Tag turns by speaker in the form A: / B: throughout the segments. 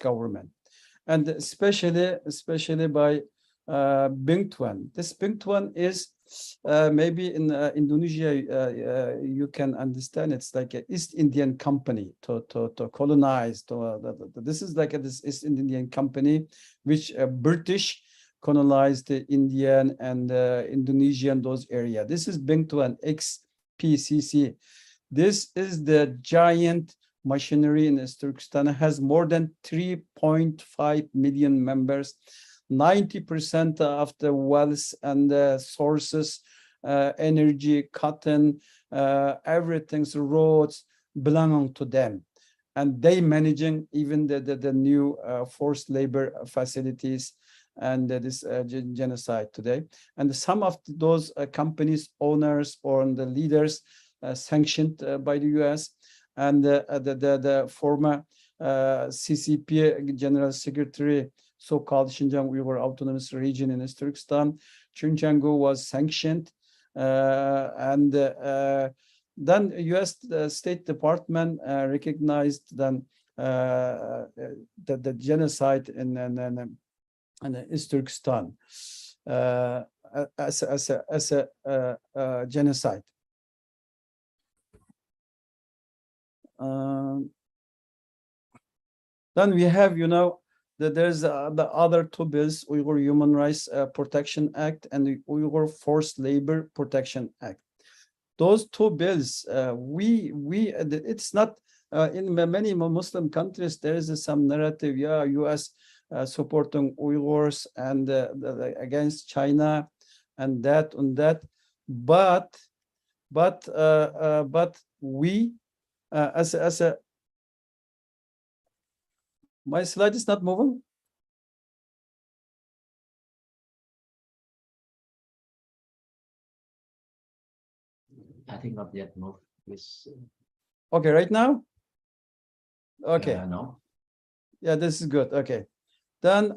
A: government, and especially by Bingtuan. This Bingtuan is maybe in Indonesia, you can understand it's like an East Indian company to colonize. This is like this East Indian company, which British colonized the Indian and Indonesian those area. This is Bingtuan XPCC. This is the giant machinery in Turkestan. It has more than 3.5 million members. 90% of the wealth and the sources, energy, cotton, everything's roads belonging to them. And they managing even the new forced labor facilities and this genocide today. And some of those companies, owners, or the leaders sanctioned by the US, and the former CCP General Secretary, so-called Xinjiang Uyghur Autonomous Region in Turkestan, Chun Changu, was sanctioned, and then U.S. State Department recognized then the genocide in East Turkestan as a genocide. Then we have, there's the other two bills, Uyghur Human Rights Protection Act and the Uyghur Forced Labor Protection Act. Those two bills, it's not in many Muslim countries. There is some narrative, U.S. Supporting Uyghurs and against China, and that, but we as a my slide is not moving.
B: I think not yet move. Please.
A: Okay, right now? Okay.
B: No.
A: Yeah, this is good. Okay. Then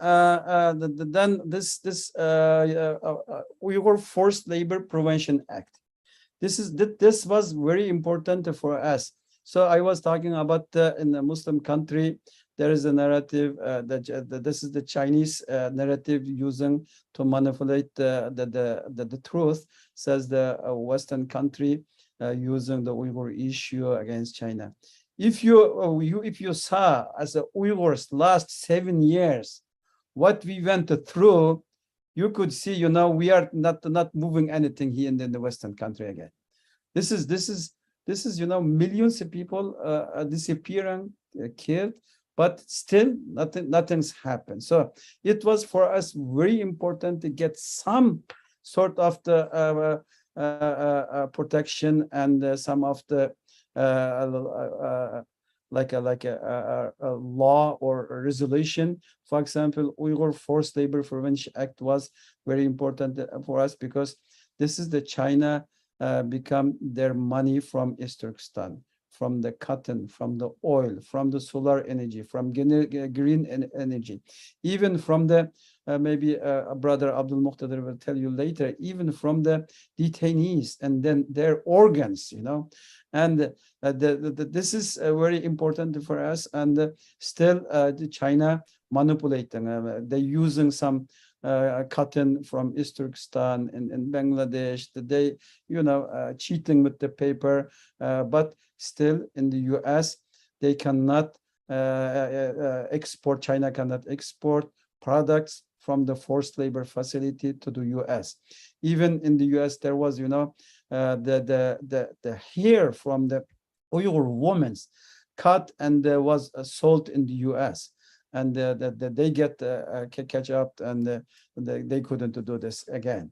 A: this Uyghur Forced Labor Prevention Act. This was very important for us. So I was talking about in a Muslim country, there is a narrative that this is the Chinese narrative using to manipulate the truth, says the Western country using the Uyghur issue against China. If you saw as the Uyghurs last 7 years what we went through, you could see, we are not moving anything here in the Western country again. This is millions of people disappearing, killed, but still nothing's happened. So it was for us very important to get some sort of the protection and some of the like a law or a resolution. For example, Uyghur Forced Labor Prevention Act was very important for us because this is the China become their money from East Turkestan, from the cotton, from the oil, from the solar energy, from green energy, even from the maybe brother Abdul Muqtadir will tell you later, even from the detainees and then their organs, and this is very important for us. And still China manipulating, they're using some cotton from East Turkestan in Bangladesh, they cheating with the paper, but still in the US they cannot export, China cannot export products from the forced labor facility to the US. Even in the US there was the hair from the Uyghur women's cut and was sold in the US. And they get catch up, and they couldn't do this again.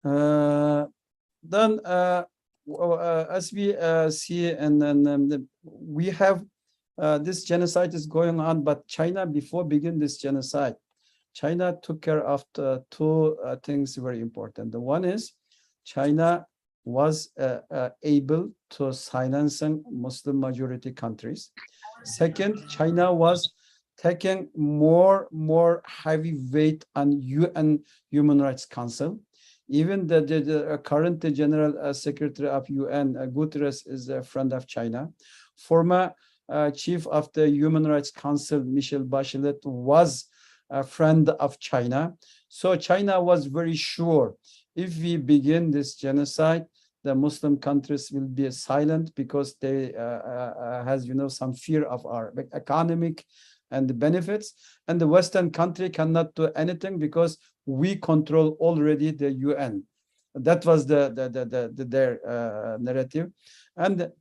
A: Then, as we see, and we have this genocide is going on, but China, before begin this genocide, China took care of the two things very important. The one is China was able to financing Muslim majority countries. Second, China was taking more heavy weight on UN Human Rights Council. Even the current General Secretary of UN, Guterres, is a friend of China. Former chief of the Human Rights Council, Michelle Bachelet, was a friend of China. So China was very sure if we begin this genocide, the Muslim countries will be silent because they has some fear of our economic and the benefits, and the Western country cannot do anything because we control already the UN. That was their narrative,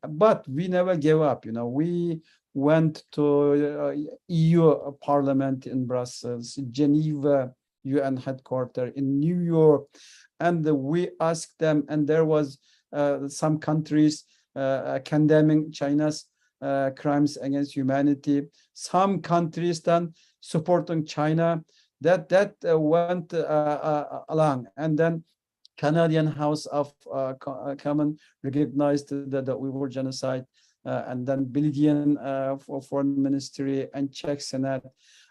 A: but we never gave up. We went to EU Parliament in Brussels, Geneva UN headquarters, in New York, and we asked them, and there was some countries condemning China's crimes against humanity. Some countries then supporting China. That went along, and then Canadian House of Commons recognized the Uyghur genocide, and then Belgian Foreign Ministry and Czech Senate,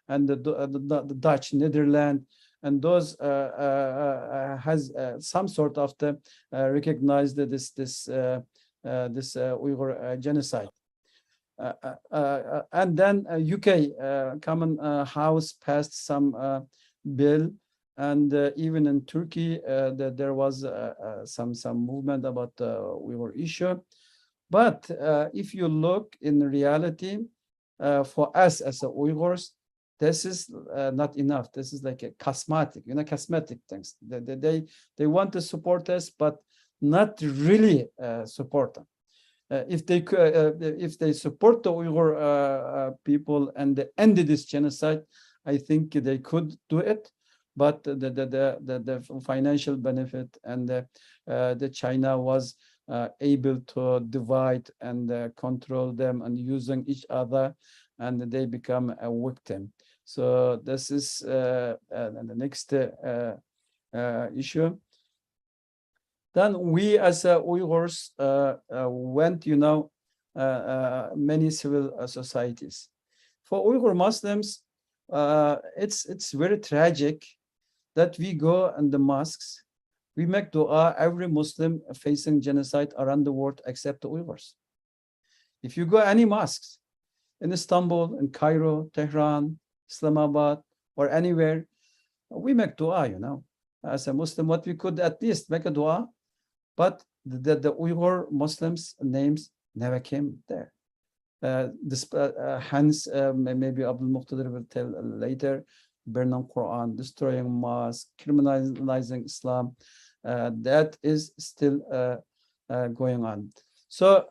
A: and the Dutch, Netherlands, and those has some sort of the recognized this Uyghur genocide. And then UK Common House passed some bill, and even in Turkey there was some movement about the Uyghur issue. But if you look in reality, for us as a Uyghurs, this is not enough. This is like a cosmetic things. They want to support us, but not really support them. If they support the Uyghur people and end this genocide, I think they could do it. But the financial benefit, and the China was able to divide and control them and using each other, and they become a victim. So this is the next issue. Then we as Uyghurs went, many civil societies. For Uyghur Muslims, it's very tragic that we go in the mosques, we make dua, every Muslim facing genocide around the world except the Uyghurs. If you go any mosques in Istanbul, in Cairo, Tehran, Islamabad, or anywhere, we make dua, As a Muslim, what we could at least make a dua, but the Uyghur Muslims' names never came there. Hence, maybe Abdul Muqtadir will tell later, burning Quran, destroying mosques, criminalizing Islam, that is still going on. So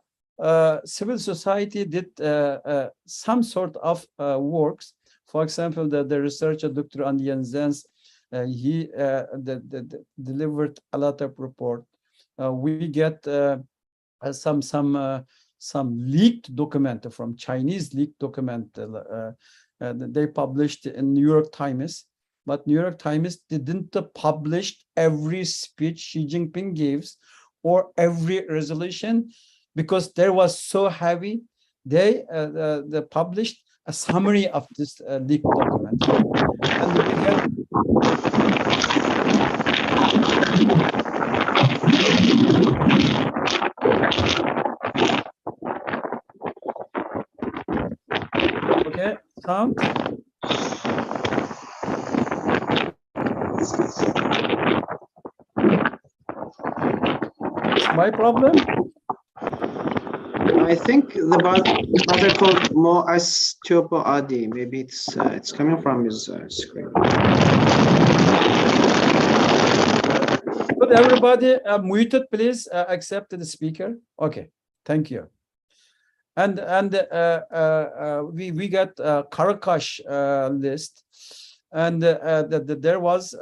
A: civil society did some sort of works. For example, the researcher Dr. Andian Zenz, he delivered a lot of report. We get some leaked document from Chinese leaked document. They published in New York Times, but New York Times didn't publish every speech Xi Jinping gives or every resolution, because there was so heavy. They published a summary of this leaked document, and we get okay, sound. It's my problem.
C: I think the buzzer called more Astopo Adi. Maybe it's coming from his screen.
A: Could everybody muted, please? Accept the speaker. Okay, thank you. And we got Karakash list, and there was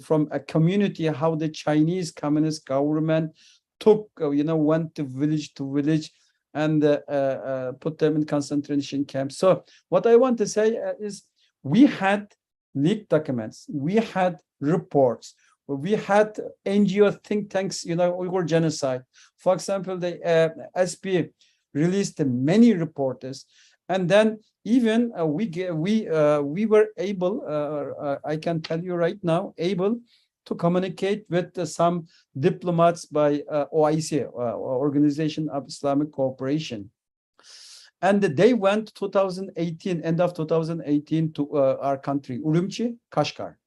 A: from a community how the Chinese Communist government took went to village and put them in concentration camps. So what I want to say is we had leaked documents, we had reports, we had NGO think tanks, Uyghur genocide. For example, the SP released many reports, and then even we were able, I can tell you right now, able to communicate with some diplomats by OIC, Organization of Islamic Cooperation. And they went 2018, end of 2018, to our country, Urumqi, Kashgar.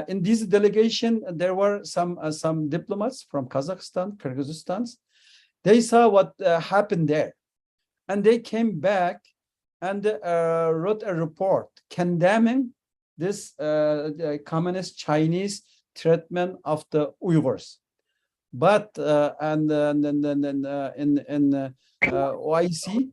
A: In this delegation, there were some diplomats from Kazakhstan, Kyrgyzstan. They saw what happened there, and they came back and wrote a report condemning this the communist Chinese treatment of the Uyghurs. But and then in OIC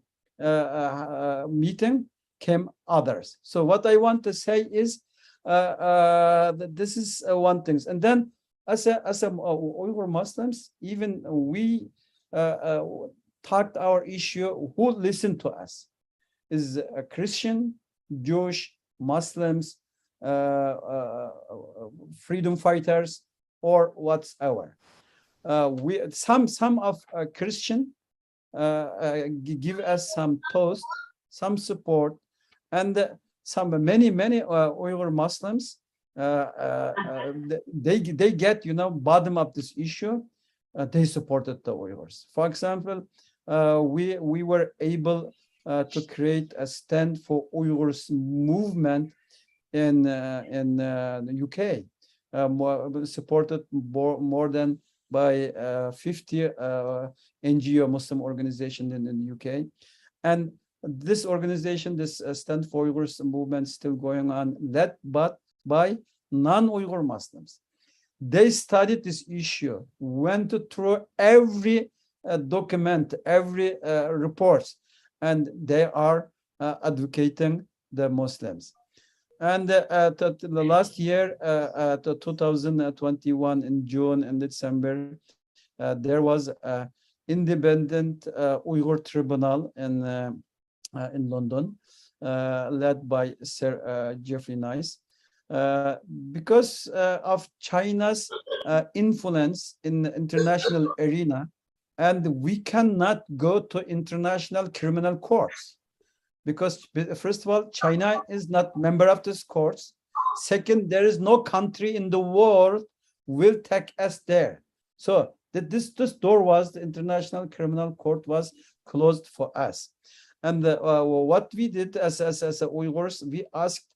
A: meeting came others. So what I want to say is that this is one thing. And then as a Uyghur Muslims, even we talked our issue. Who listened to us? Is a Christian, Jewish, Muslims, freedom fighters, or whatsoever. We some of Christian give us some post, some support, and many Uyghur Muslims they get bottom of this issue. They supported the Uyghurs. For example, we were able to create a stand for Uyghurs movement in the UK, supported more than by 50 NGO Muslim organization in the UK. And this organization, this Stand for Uyghurs movement, is still going on, led but by non-Uyghur Muslims. They studied this issue, went through every document, every report, and they are advocating the Muslims. And the last year, 2021, in June and December, there was an independent Uyghur tribunal in London, led by Sir Geoffrey Nice, because of China's influence in the international arena, and we cannot go to international criminal courts. Because first of all, China is not member of this courts. Second, there is no country in the world will take us there. So this door was, the International Criminal Court was closed for us. And what we did as Uyghurs, we asked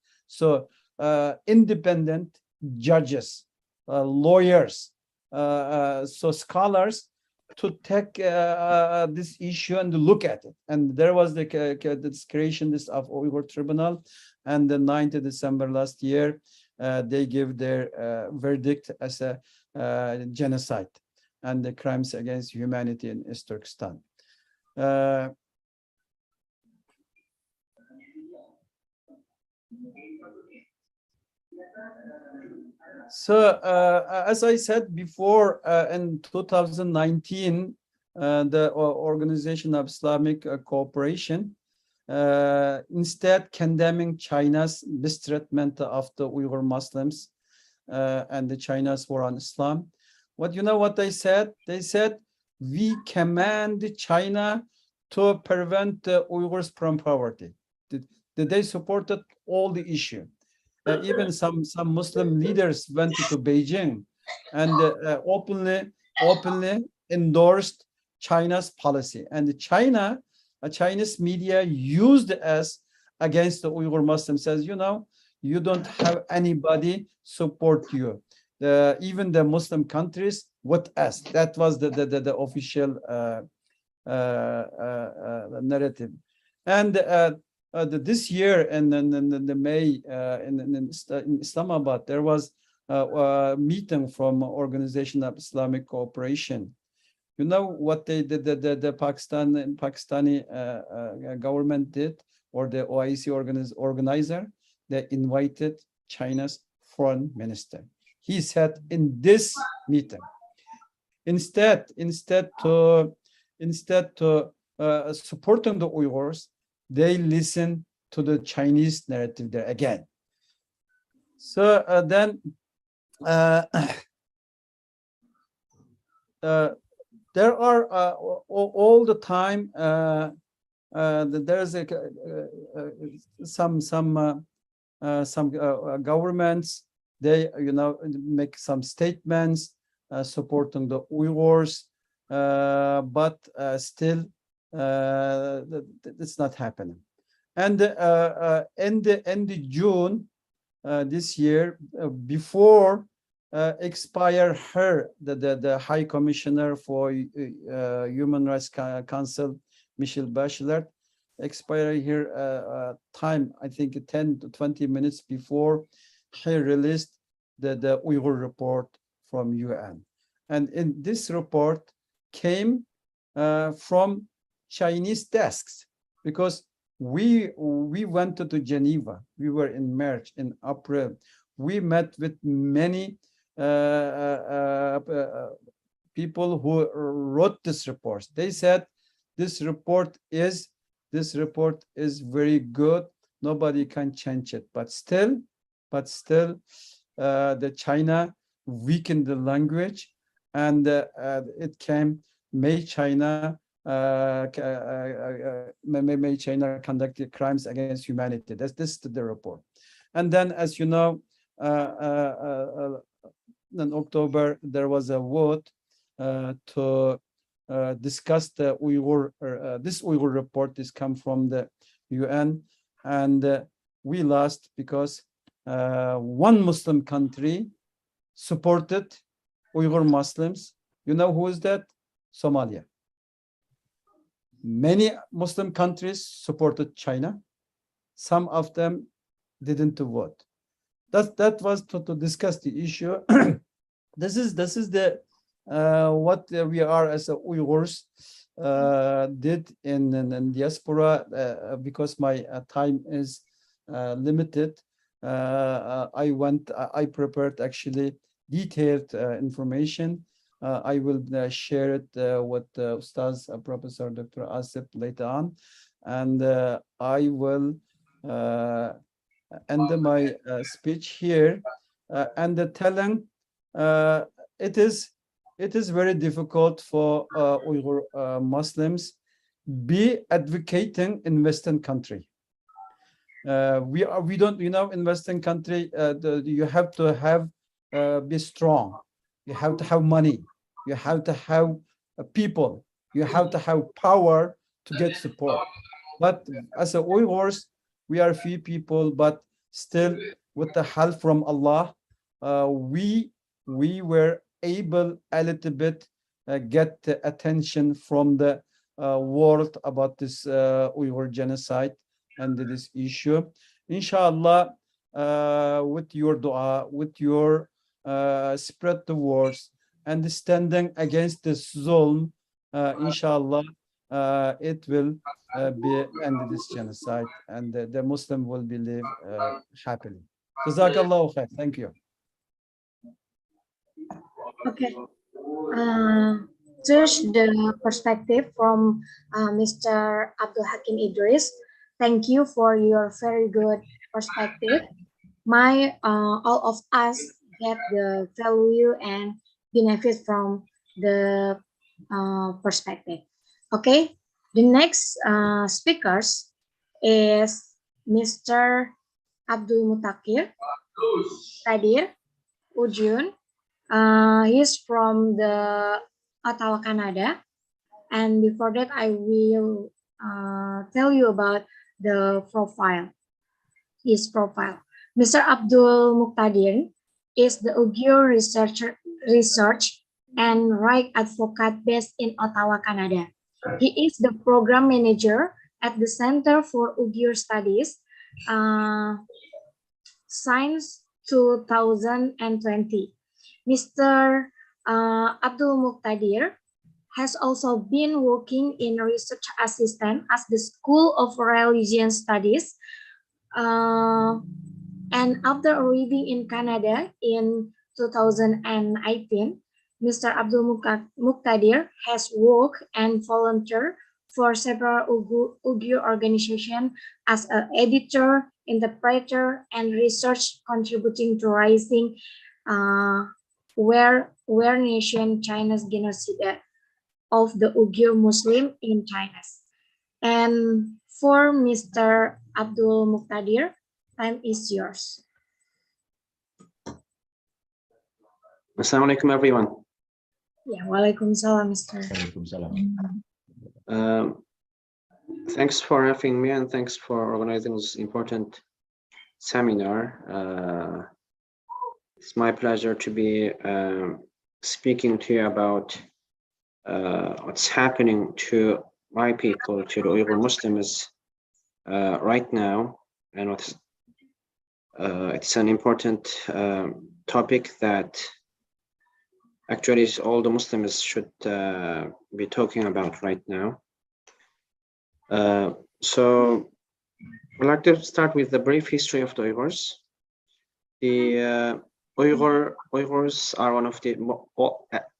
A: independent judges, lawyers, so scholars, to take this issue and look at it. And there was the creation of Uyghur Tribunal, and the 9th of December last year, they gave their verdict as a genocide and the crimes against humanity in East Turkestan. So, as I said before, in 2019, the Organization of Islamic Cooperation, instead condemning China's mistreatment of the Uyghur Muslims and the China's war on Islam. What they said? They said, we command China to prevent the Uyghurs from poverty. They supported all the issue. Even some Muslim leaders went to Beijing and openly endorsed China's policy. And Chinese media used us against the Uyghur Muslims, says, you don't have anybody support you. Even the Muslim countries with us. That was the official narrative. And this year in the May in Islamabad, there was a meeting from Organization of Islamic Cooperation. You know what the Pakistani government did, or the OIC organizer? They invited China's foreign minister. He said in this meeting, instead to supporting the Uyghurs, they listen to the Chinese narrative there again. So then there are all the time there's some governments, they make some statements supporting the Uyghurs, but still It's not happening. And end June this year, before expire the High Commissioner for Human Rights Council, Michelle Bachelet, expire here time, I think 10 to 20 minutes before he released the Uyghur report from UN. And in this report came from Chinese desks, because we went to Geneva. We were in March, in April. We met with many people who wrote this report. They said this report is very good. Nobody can change it. But still, the China weakened the language, and it came. May China conduct crimes against humanity. This is the report. And then, as you know, in October there was a vote to discuss the Uyghur. This Uyghur report is come from the UN, and we lost because one Muslim country supported Uyghur Muslims. You know who is that? Somalia. Many Muslim countries supported China. Some of them didn't vote. That was to discuss the issue. This is the what we are as a Uyghurs did in diaspora. Because my time is limited, I prepared actually detailed information. I will share it with Ustaz Professor Dr. Asif later on, and I will end my speech here, and telling it is very difficult for Uyghur Muslims be advocating in Western country. We don't, in Western country, you have to have be strong. You have to have money. You have to have people. You have to have power to get support. But as a Uyghurs, we are few people, but still, with the help from Allah, we were able a little bit get the attention from the world about this Uyghur genocide and this issue. Inshallah, with your dua, with your spread the words, and standing against this zulm, inshallah, it will be end this genocide, and the Muslim will live happily. Jazakallahu khair. Thank you.
D: Okay. Just the perspective from Mr. Abdul Hakim Idris. Thank you for your very good perspective. All of us get the value and benefit from the perspective. Okay, the next speakers is Mr. Abdul Mutakir Kadir Ujun. He's from the Ottawa, Canada. And before that, I will tell you about the profile, his profile. Mr. Abdul Muqtadir is the Uyghur research and right advocate based in Ottawa, Canada. He is the program manager at the Center for Uyghur Studies since 2020. Mr. Abdul Muqtadir has also been working in research assistant at the School of Religion Studies. And after arriving in Canada in 2018, Mr. Abdul Muqtadir has worked and volunteered for several Uyghur organizations as an editor, interpreter, and research, contributing to raising awareness China's genocide of the Uyghur Muslim in China. And for Mr. Abdul Muqtadir, time is yours.
C: Assalamu alaikum, everyone.
D: Yeah, walaikum salam, Mr.
B: Waalaikumsalam.
C: Thanks for having me, and thanks for organizing this important seminar. It's my pleasure to be speaking to you about what's happening to my people, to the Uyghur Muslims right now, and what's it's an important topic that actually all the Muslims should be talking about right now. So I'd like to start with the brief history of the Uyghurs. The Uyghurs are one of the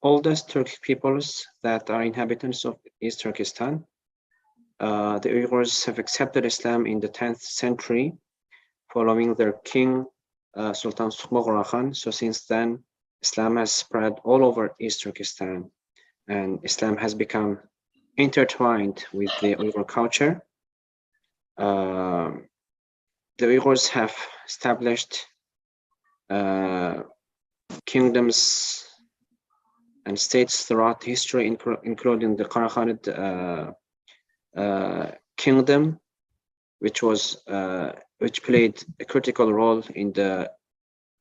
C: oldest Turkic peoples that are inhabitants of East Turkestan. The Uyghurs have accepted Islam in the 10th century following their king, Sultan Sukmogora Khan. So since then, Islam has spread all over East Turkestan, and Islam has become intertwined with the Uyghur culture. The Uyghurs have established kingdoms and states throughout history, including the Karakhanid kingdom, which played a critical role in the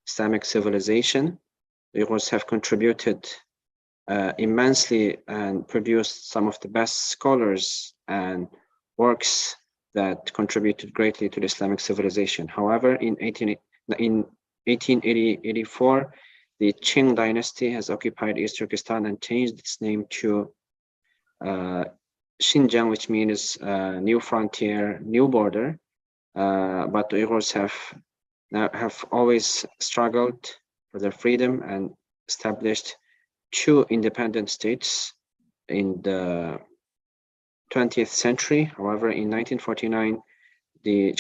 C: Islamic civilization. The Uyghurs have contributed immensely and produced some of the best scholars and works that contributed greatly to the Islamic civilization. However, in 1884, the Qing dynasty has occupied East Turkestan and changed its name to Xinjiang, which means new frontier, new border. But the Uyghurs have always struggled for their freedom and established 2 independent states in the 20th century. However, in 1949, the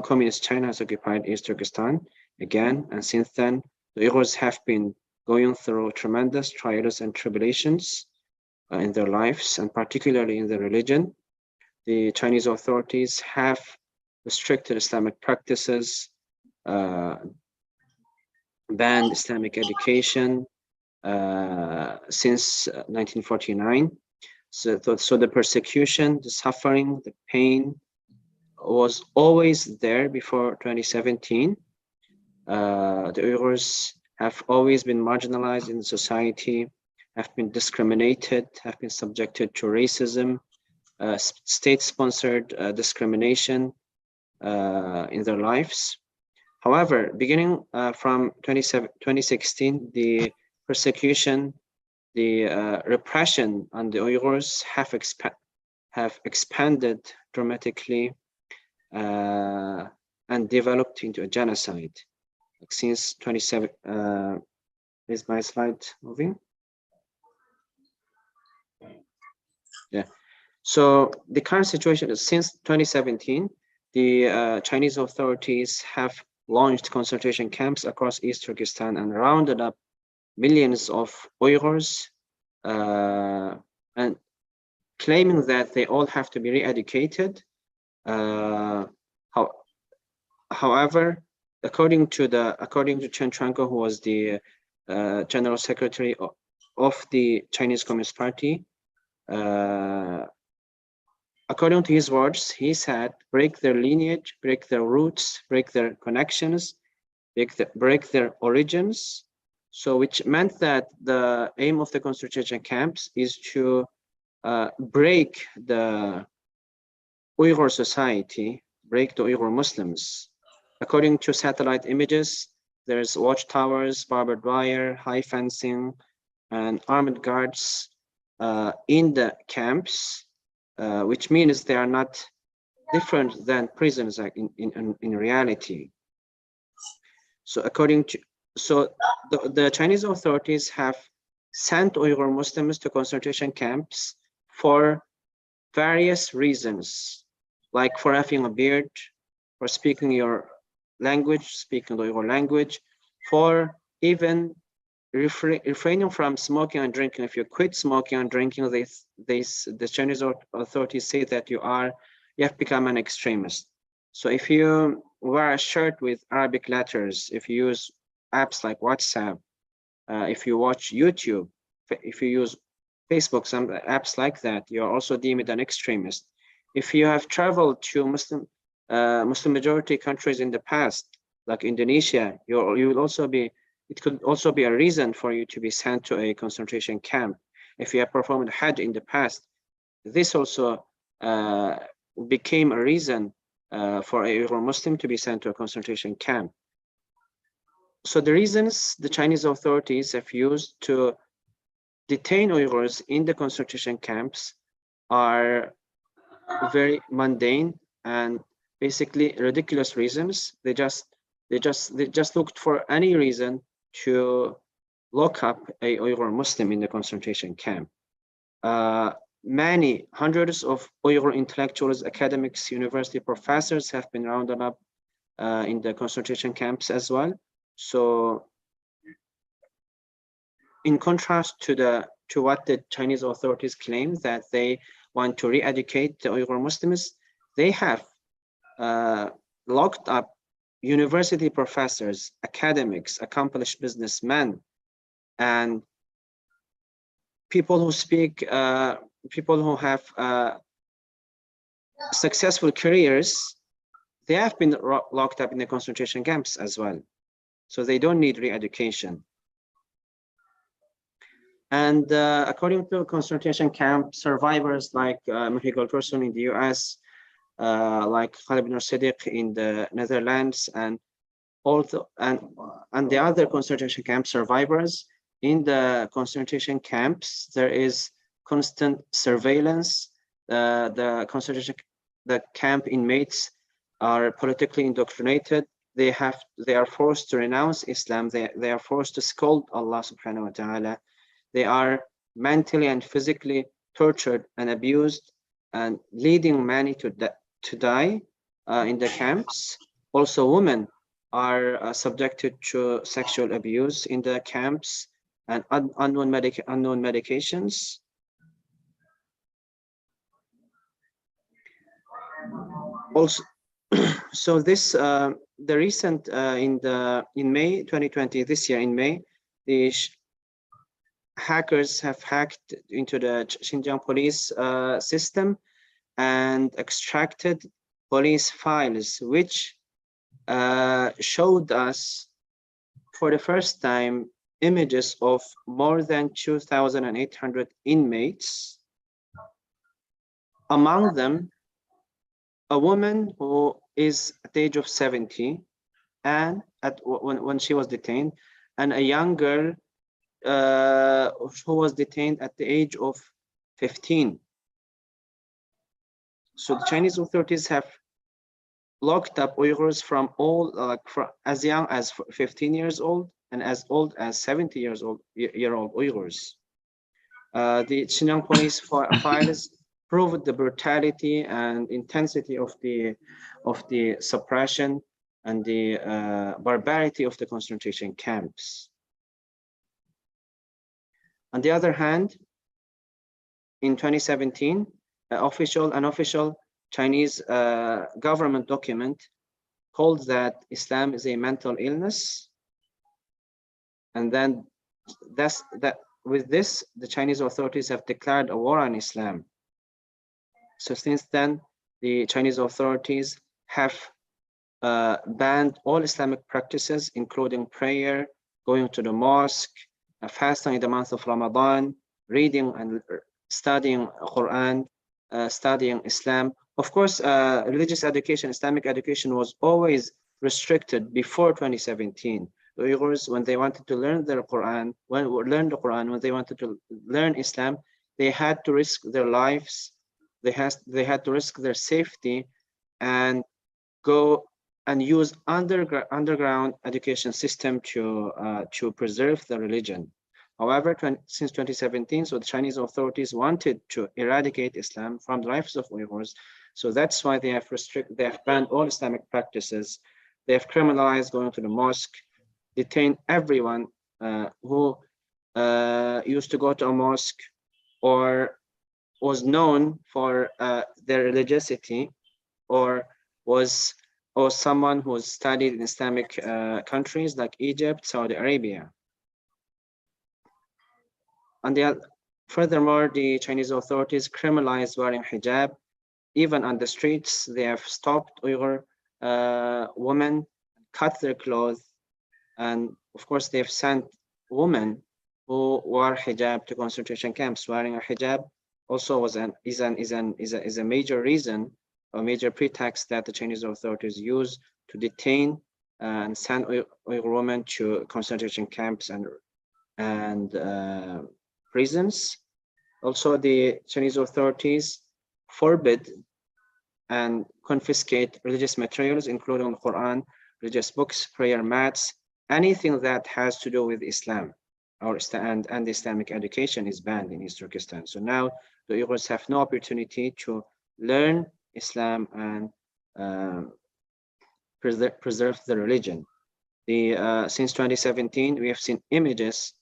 C: communist China has occupied East Turkestan again, and since then, the Uyghurs have been going through tremendous trials and tribulations in their lives, and particularly in their religion. The Chinese authorities have restricted Islamic practices, banned Islamic education since 1949. So the persecution, the suffering, the pain was always there before 2017. The Uyghurs have always been marginalized in society, have been discriminated, have been subjected to racism, state-sponsored discrimination in their lives. However, beginning from 2016, the persecution, the repression on the Uyghurs have expanded dramatically and developed into a genocide. Since 27, is my slide moving? Yeah. So the current situation is, since 2017, the Chinese authorities have launched concentration camps across East Turkestan and rounded up millions of Uyghurs and claiming that they all have to be re-educated. However, according to Chen Chuanko, who was the general secretary of the Chinese Communist Party, according to his words, he said, break their lineage, break their roots, break their connections, break their origins. So which meant that the aim of the concentration camps is to break the Uyghur society, break the Uyghur Muslims. According to satellite images, there's watchtowers, barbed wire, high fencing, and armed guards in the camps, which means they are not different than prisons in reality. So the Chinese authorities have sent Uyghur Muslims to concentration camps for various reasons, like for having a beard, for speaking your language, speaking the Uyghur language, for even refraining from smoking and drinking. If you quit smoking and drinking, the Chinese authorities say that you have become an extremist. So if you wear a shirt with Arabic letters, if you use apps like WhatsApp, if you watch YouTube, if you use Facebook, some apps like that, you're also deemed an extremist. if you have traveled to Muslim majority countries in the past, like Indonesia, you will also be, it could also be a reason for you to be sent to a concentration camp. If you have performed Hajj in the past, this also became a reason for a Uyghur Muslim to be sent to a concentration camp. So the reasons the Chinese authorities have used to detain Uyghurs in the concentration camps are very mundane and basically ridiculous reasons. They just looked for any reason to lock up a Uyghur Muslim in the concentration camp. Many hundreds of Uyghur intellectuals, academics, university professors have been rounded up in the concentration camps as well. So in contrast to what the Chinese authorities claim, that they want to re-educate the Uyghur Muslims, they have locked up university professors, academics, accomplished businessmen, and people who speak, people who have successful careers. They have been locked up in the concentration camps as well. So they don't need re-education. And according to concentration camp survivors like Mahigul Person in the US, like Khalid bin Siddiq in the Netherlands, and also and the other concentration camp survivors, in the concentration camps there is constant surveillance. The camp inmates are politically indoctrinated. They are forced to renounce Islam. They are forced to scold Allah subhanahu wa ta'ala. They are mentally and physically tortured and abused, and leading many to die in the camps. Also, women are subjected to sexual abuse in the camps and unknown medications. Also, so this the recent in May 2020, this year in May, the hackers have hacked into the Xinjiang police system and extracted police files, which showed us for the first time images of more than 2,800 inmates. Among them, a woman who is at the age of 70, and when she was detained, and a young girl who was detained at the age of 15. So the Chinese authorities have locked up Uyghurs from all, as young as 15 years old and as old as 70 years old Uyghurs. The Xinjiang police files proved the brutality and intensity of the suppression and the barbarity of the concentration camps. On the other hand, in 2017, an official Chinese government document called that Islam is a mental illness, and then with this, the Chinese authorities have declared a war on Islam. So since then, the Chinese authorities have banned all Islamic practices, including prayer, going to the mosque, fasting in the month of Ramadan, reading and studying Quran, studying Islam. Of course, religious education, Islamic education was always restricted before 2017. The Uyghurs, when they wanted to learn their Quran, when they wanted to learn Islam, they had to risk their lives. They had to risk their safety and go and use underground education system to preserve the religion. However, since 2017, so the Chinese authorities wanted to eradicate Islam from the lives of Uyghurs. So that's why they have banned all Islamic practices. They have criminalized going to the mosque, detained everyone who used to go to a mosque or was known for their religiosity, or someone who studied in Islamic countries like Egypt, Saudi Arabia. Furthermore, the Chinese authorities criminalized wearing hijab even on the streets, they have stopped Uyghur women, cut their clothes, and of course they've sent women who wore hijab to concentration camps. Wearing a hijab also is a major reason, a major pretext that the Chinese authorities use to detain and send Uyghur women to concentration camps and prisons. Also, the Chinese authorities forbid and confiscate religious materials, including the Quran, religious books, prayer mats, anything that has to do with Islam and Islamic education is banned in East Turkestan. So now the Uyghurs have no opportunity to learn Islam and preserve the religion. Since 2017, we have seen images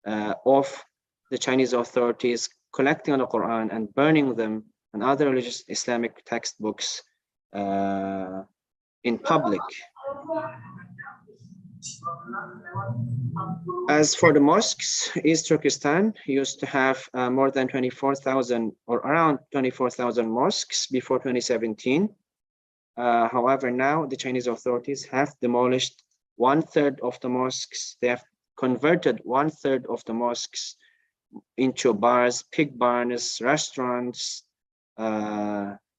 C: of the Chinese authorities collecting the Quran and burning them and other religious Islamic textbooks in public. As for the mosques, East Turkestan used to have more than 24,000 or around 24,000 mosques before 2017. However, now the Chinese authorities have demolished 1/3 of the mosques. They have converted 1/3 of the mosques into bars, pig barns, restaurants,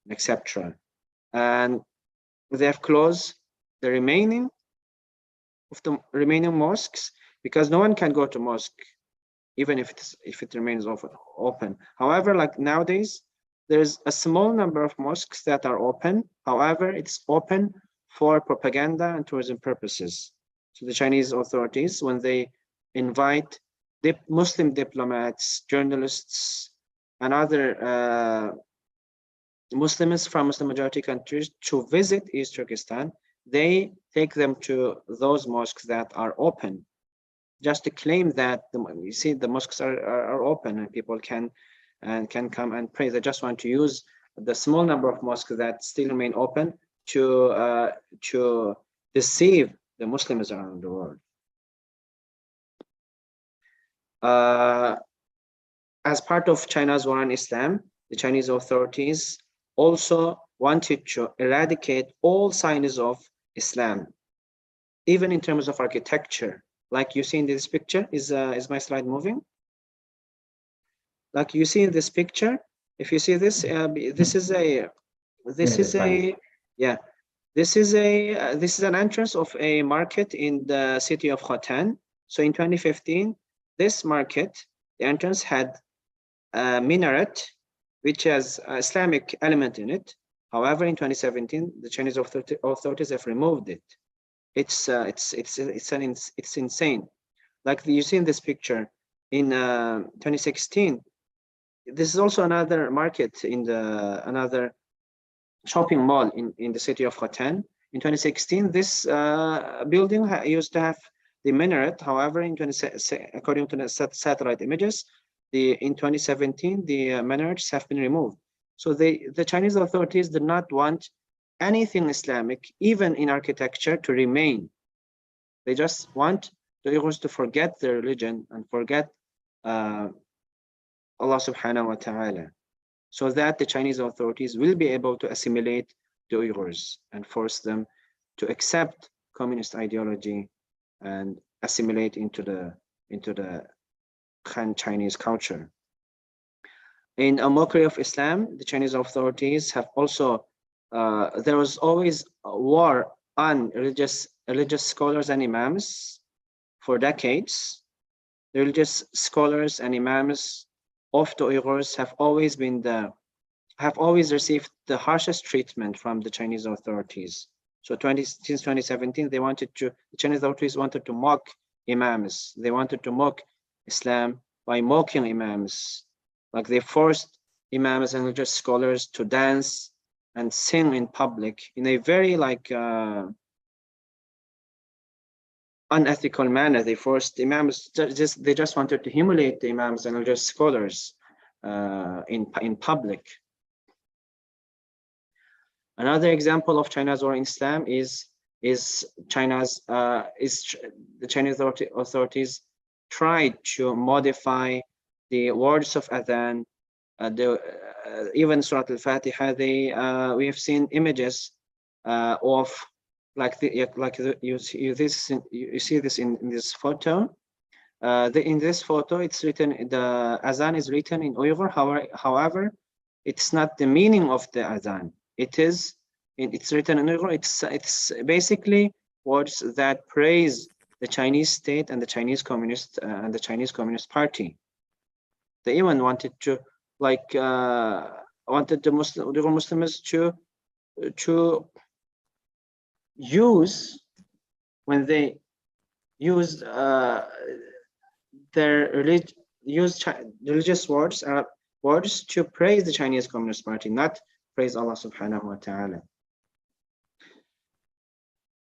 C: etc. And they have closed the remaining mosques because no one can go to mosque even if it remains open. However, like nowadays, there's a small number of mosques that are open. However, it's open for propaganda and tourism purposes. So the Chinese authorities, when they invite Muslim diplomats, journalists, and other Muslims from Muslim majority countries to visit East Turkestan, they take them to those mosques that are open, just to claim that you see the mosques are open and people can come and pray. They just want to use the small number of mosques that still remain open to deceive the Muslims around the world. As part of China's war on Islam, the Chinese authorities also wanted to eradicate all signs of Islam, even in terms of architecture. Like you see in this picture, is my slide moving? Like you see in this picture, if you see this, this is an entrance of a market in the city of Khotan. So in 2015, this market, the entrance had a minaret, which has an Islamic element in it. However, in 2017, the Chinese authorities have removed it. It's insane. Like you see in this picture, in 2016, this is also another market in another shopping mall in the city of Khotan. In 2016, this building used to have the minaret. However, according to the satellite images, in 2017, the minarets have been removed. So the Chinese authorities did not want anything Islamic, even in architecture, to remain. They just want the Uyghurs to forget their religion and forget Allah subhanahu wa ta'ala, so that the Chinese authorities will be able to assimilate the Uyghurs and force them to accept communist ideology and assimilate into the Han Chinese culture. In a mockery of Islam, the Chinese authorities have also there was always a war on religious scholars and imams for decades. The religious scholars and imams of the Uyghurs have always received the harshest treatment from the Chinese authorities. So since 2017, the Chinese authorities wanted to mock imams. They wanted to mock Islam by mocking imams. Like they forced imams and religious scholars to dance and sing in public in a very unethical manner. They forced imams, they just wanted to humiliate the imams and religious scholars in public. Another example of China's war in Islam is the Chinese authorities tried to modify the words of adhan even Surah Al-Fatiha, we have seen images of you see this in this photo. In this photo, it's written, the azan is written in Uyghur. However, it's not the meaning of the azan. It's written in Uyghur. It's basically words that praise the Chinese state and the Chinese Communist Party. They even wanted to wanted the Uyghur Muslims to use, when they used their religious words to praise the Chinese Communist Party, not praise Allah subhanahu wa ta'ala.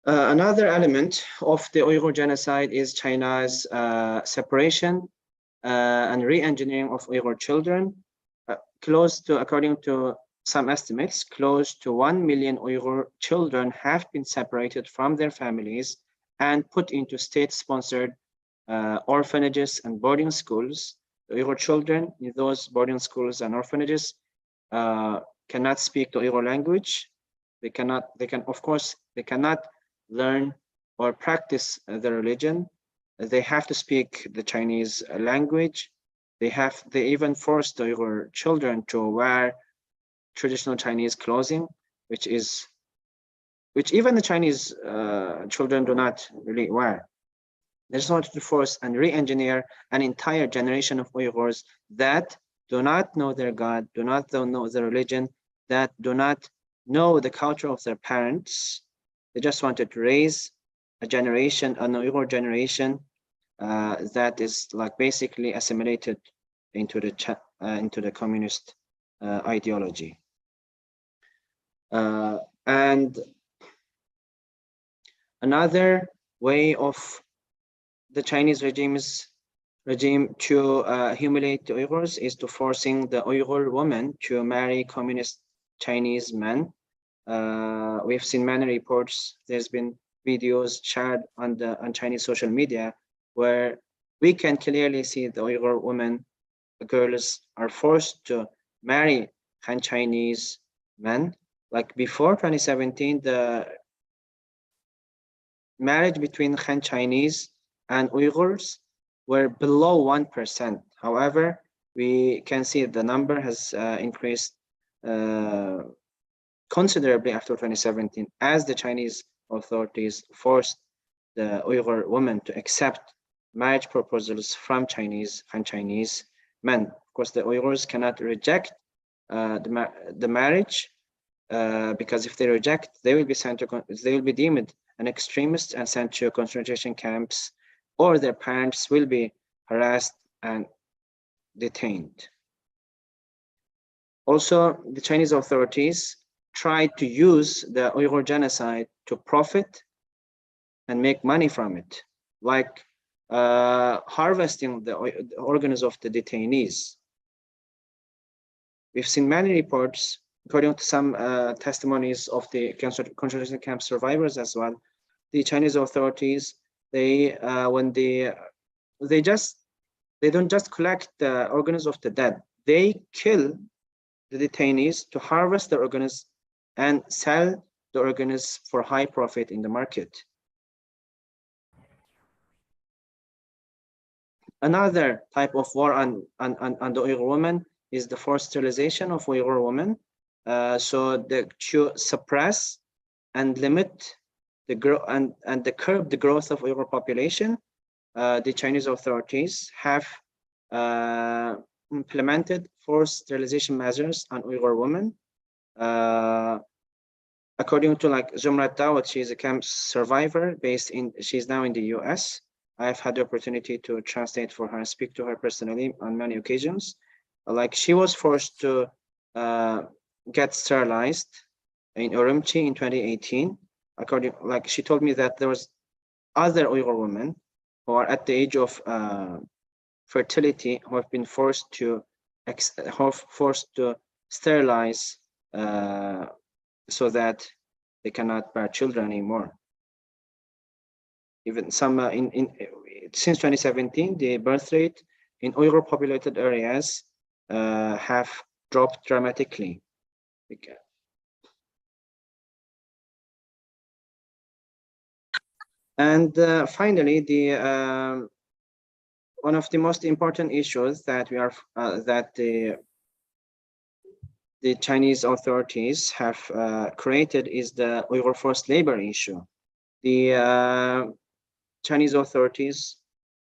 C: Another element of the Uyghur genocide is China's separation and re-engineering of Uyghur children. According to some estimates, close to 1 million Uyghur children have been separated from their families and put into state-sponsored orphanages and boarding schools. The Uyghur children in those boarding schools and orphanages cannot speak the Uyghur language. They cannot learn or practice their religion. They have to speak the Chinese language. They even force the Uyghur children to wear traditional Chinese clothing, which even the Chinese children do not really wear. They just want to force and re-engineer an entire generation of Uyghurs that do not know their God, do not know their religion, that do not know the culture of their parents. They just wanted to raise an Uyghur generation that is basically assimilated into the communist ideology. And another way of the Chinese regime to humiliate the Uyghurs is to forcing the Uyghur women to marry communist Chinese men. We've seen many reports. There's been videos shared on Chinese social media where we can clearly see the Uyghur women, the girls, are forced to marry Han Chinese men. Like before 2017, the marriage between Han Chinese and Uyghurs were below 1%. However, we can see the number has increased considerably after 2017, as the Chinese authorities forced the Uyghur women to accept marriage proposals from Han Chinese men. Of course, the Uyghurs cannot reject the marriage because if they reject, they will be deemed an extremist and sent to concentration camps, or their parents will be harassed and detained. Also, the Chinese authorities tried to use the Uyghur genocide to profit and make money from it, like harvesting the organs of the detainees. We've seen many reports, according to some testimonies of the concentration camp survivors as well. The Chinese authorities, they don't just collect the organs of the dead. They kill the detainees to harvest the organs and sell the organs for high profit in the market. Another type of war on the Uyghur women is the forced sterilization of Uyghur women. To suppress and limit the growth and curb the growth of Uyghur population, the Chinese authorities have implemented forced sterilization measures on Uyghur women. According to Zumrat Dawat, she's a camp survivor she's now in the US. I've had the opportunity to translate for her and speak to her personally on many occasions. She was forced to get sterilized in Urumqi in 2018. She told me that there was other Uyghur women who are at the age of fertility who have been forced to sterilize so that they cannot bear children anymore. Even some since 2017, the birth rate in Uyghur populated areas have dropped dramatically. And finally, the one of the most important issues that we are that the Chinese authorities have created is the Uyghur forced labor issue. The Chinese authorities,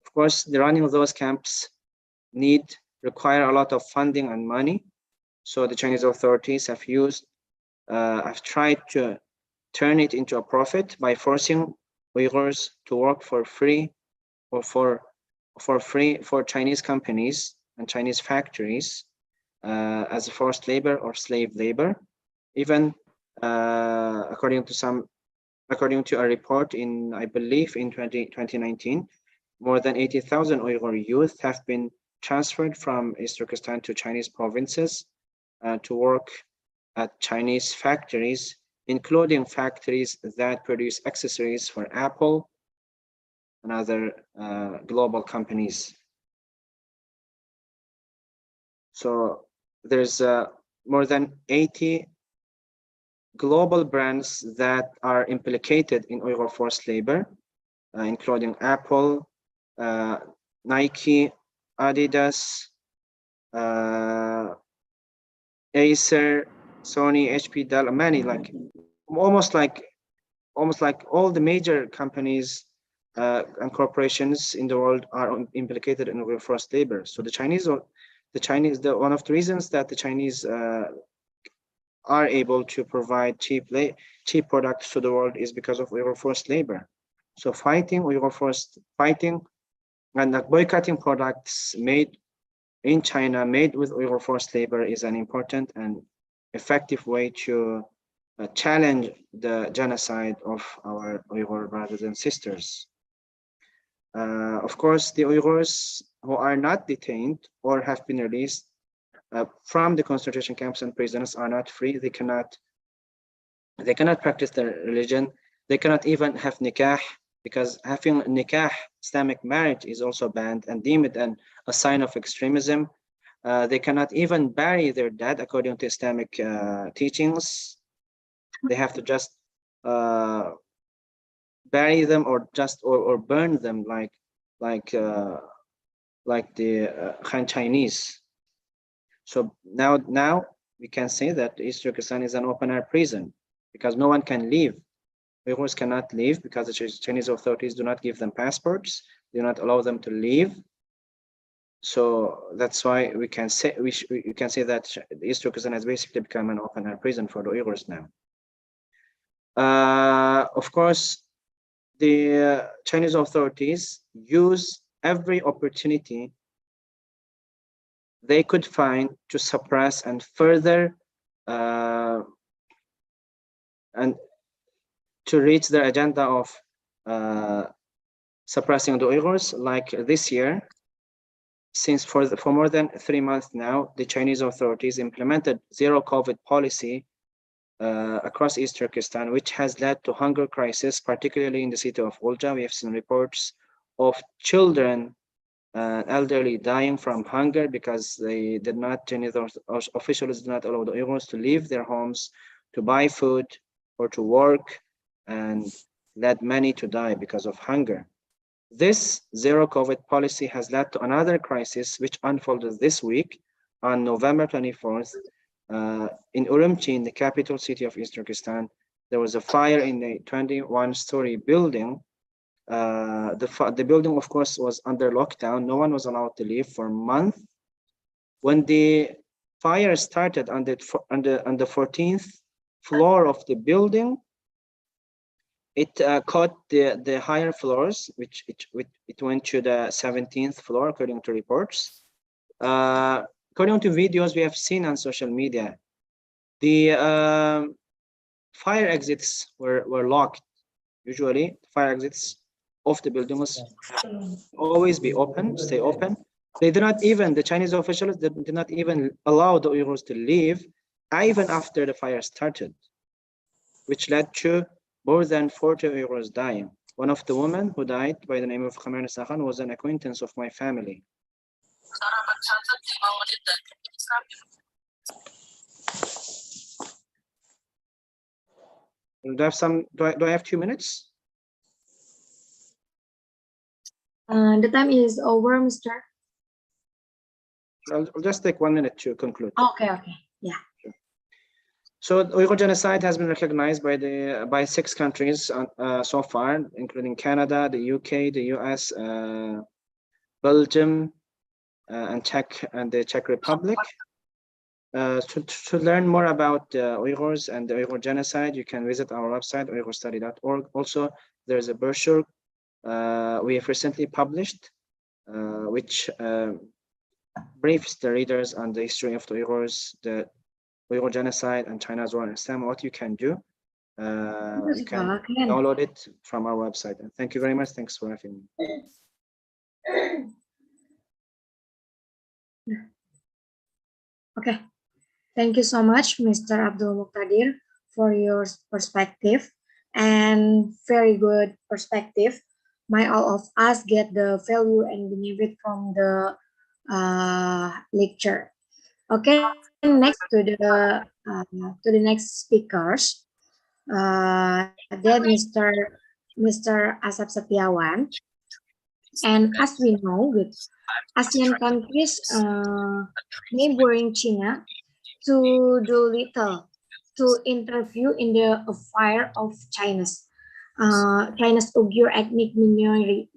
C: of course, the running of those camps require a lot of funding and money. So the Chinese authorities have tried to turn it into a profit by forcing Uyghurs to work for free or for free for Chinese companies and Chinese factories as forced labor or slave labor. Even according to a report in, I believe, in 2019, more than 80,000 Uyghur youth have been transferred from East Turkestan to Chinese provinces to work at Chinese factories, including factories that produce accessories for Apple and other global companies. So there's more than 80 global brands that are implicated in Uyghur forced labor, including Apple, Nike, Adidas, Acer, Sony, HP, Dell, many, almost like all the major companies and corporations in the world are implicated in Uyghur forced labor. So one of the reasons that the Chinese are able to provide cheap products to the world is because of Uyghur forced labor. So fighting and boycotting products made in China, made with Uyghur forced labor, is an important and effective way to challenge the genocide of our Uyghur brothers and sisters. Of course, the Uyghurs who are not detained or have been released from the concentration camps and prisons are not free. They cannot practice their religion. They cannot even have nikah, because having nikah, Islamic marriage, is also banned and deemed a sign of extremism. They cannot even bury their dead according to Islamic teachings. They have to just bury them or burn them like the Han Chinese. So now we can say that East Turkestan is an open-air prison because no one can leave. Uyghurs cannot leave because the Chinese authorities do not give them passports, do not allow them to leave. So that's why we can say that East Turkestan has basically become an open-air prison for the Uyghurs now. Of course, the Chinese authorities use every opportunity they could find to suppress and further and to reach their agenda of suppressing the Uyghurs. Like this year, since for more than 3 months now, the Chinese authorities implemented zero COVID policy across East Turkestan, which has led to hunger crisis, particularly in the city of Ulja. We have seen reports of children elderly dying from hunger because they did not, Chinese officials did not allow the Uyghurs to leave their homes to buy food or to work, and led many to die because of hunger. This zero COVID policy has led to another crisis which unfolded this week on November 24th in Urumqi, in the capital city of East Turkestan. There was a fire in a 21-story building. The building, of course, was under lockdown. No one was allowed to leave for a month. When the fire started on the 14th floor of the building, it caught the higher floors, which it went to the 17th floor, according to reports. According to videos we have seen on social media, the fire exits were locked. Usually, fire exits of the building must always be open, stay open. They did not even, the Chinese officials did not even allow the Uyghurs to leave, even after the fire started, which led to more than 40 Uyghurs dying. One of the women who died, by the name of Khamer Sakhan, was an acquaintance of my family. Do I have some? Do I have 2 minutes?
D: The time is over, Mr.
C: I'll just take 1 minute to conclude.
D: Okay, okay. Yeah.
C: So Uyghur genocide has been recognized by 6 countries so far, including Canada, the UK, the US, Belgium, and the Czech Republic. To learn more about Uyghurs and the Uyghur genocide, you can visit our website, uygurstudy.org. Also, there's a brochure we have recently published, which briefs the readers on the history of the Uyghurs, the Uyghur genocide, and China's role in Islam. What you can do, you can download it from our website. And thank you very much. Thanks for having me.
D: Okay. Thank you so much, Mr. Abdul Muqtadir, for your perspective and very good perspective. Might all of us get the value and benefit from the lecture. Okay, next to the next speakers, that Mr. Asap Setiawan. And as we know, with ASEAN countries neighboring China to do little to interview in the affair of China's Uyghur ethnic minority.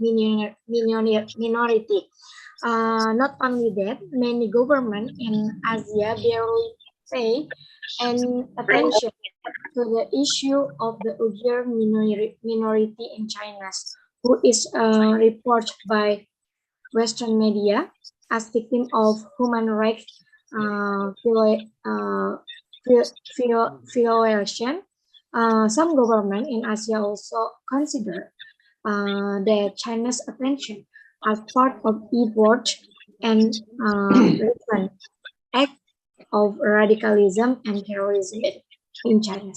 D: Not only that, many governments in Asia barely pay any attention to the issue of the Uyghur minority in China, who is reported by Western media as victim of human rights violation. Some government in Asia also consider that China's attention as part of effort and recent act of radicalism and terrorism in China.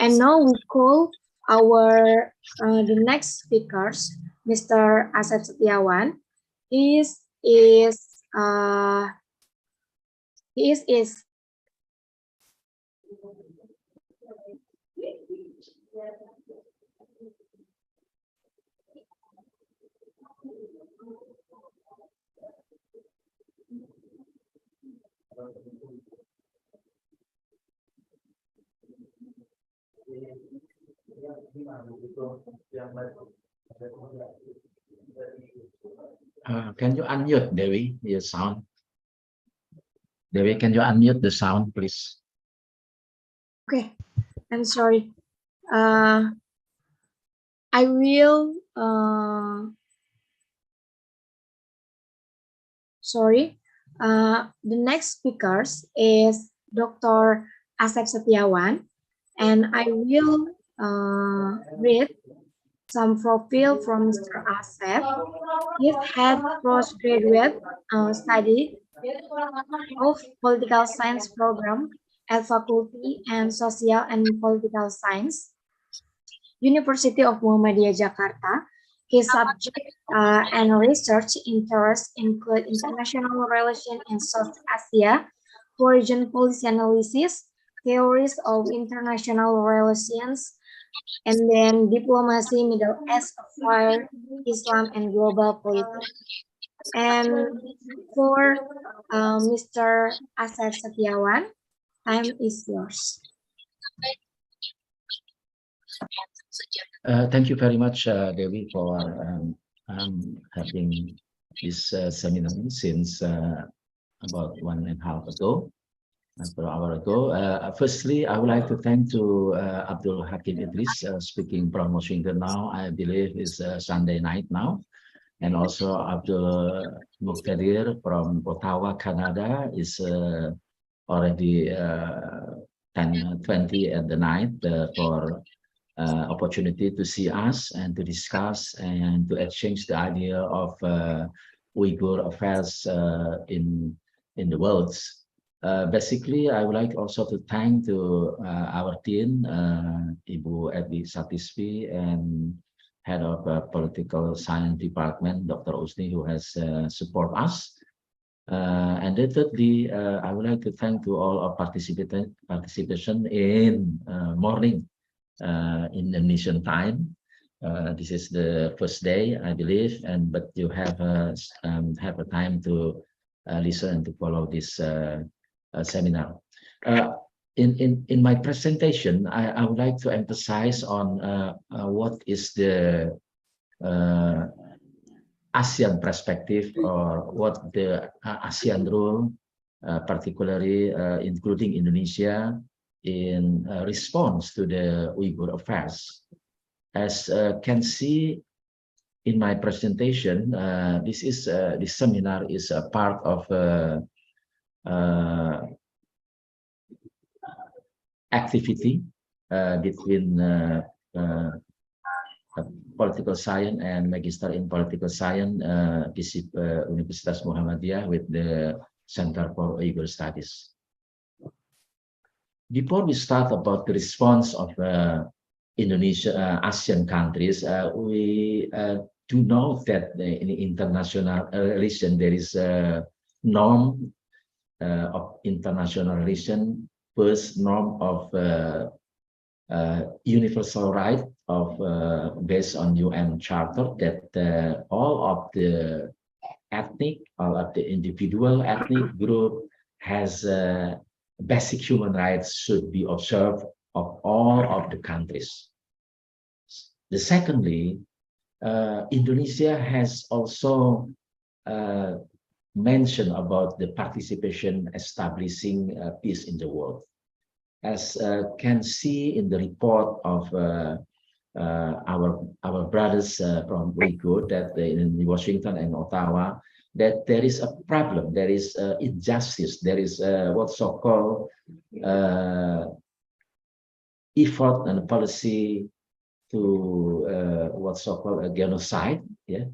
D: And now we call our the next speakers, Mr. Asad Setiawan. He is
B: Can you unmute, Dewi, your sound? Dewi, can you unmute the sound, please?
D: okay. I'm sorry. I will. Sorry. The next speakers is Dr. Asep Setiawan, and I will read some profile from Mr. Asep. He had postgraduate study of political science program at Faculty and Social and Political Science, University of Muhammadiyah Jakarta. His subject and research interests include international relations in South Asia, foreign policy analysis, theories of international relations, and then diplomacy, Middle East affairs, Islam, and global politics. And for Mr. Asad Setiawan, time is yours.
B: Thank you very much, Dewi, for having this seminar since about 1.5 hours ago. Firstly, I would like to thank to Abdul Hakim Idris speaking from Washington now. I believe it's Sunday night now. And also Abdul Muqtadir from Ottawa, Canada is already 10:20 at the night for opportunity to see us and to discuss and to exchange the idea of Uyghur affairs in the world. Basically, I would like also to thank to our team, Ibu Evi Satisvi and Head of Political Science Department, Dr. Usni, who has support us. And then thirdly, I would like to thank to all our participation in morning Indonesian time. This is the first day, I believe, but you have a time to listen and to follow this seminar. In my presentation, I would like to emphasize on what is the ASEAN perspective, or what the ASEAN role, particularly including Indonesia, in response to the Uyghur affairs. As can see in my presentation, this seminar is a part of activity between political science and magister in political science Universitas Muhammadiyah with the Center for Uyghur Studies. Before we start about the response of Indonesia, ASEAN countries, we do know that in international relation there is a norm of international relation. First, norm of universal right of based on UN Charter, that all of the ethnic, all of the individual ethnic group has basic human rights should be observed of all of the countries. The secondly, Indonesia has also mentioned about the participation establishing peace in the world. As can see in the report of our brothers from Uyghur, that in Washington and Ottawa, that there is a problem, there is injustice, there is what's so-called effort and policy to what's so-called a genocide, yeah,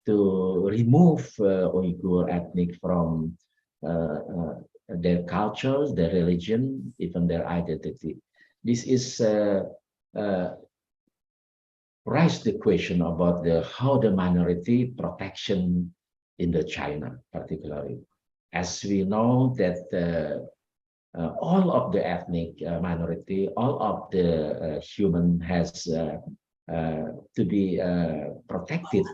B: to remove Uyghur ethnic from their cultures, their religion, even their identity. This is raise the question about how the minority protection in the China, particularly, as we know that all of the ethnic minority, all of the human has to be protected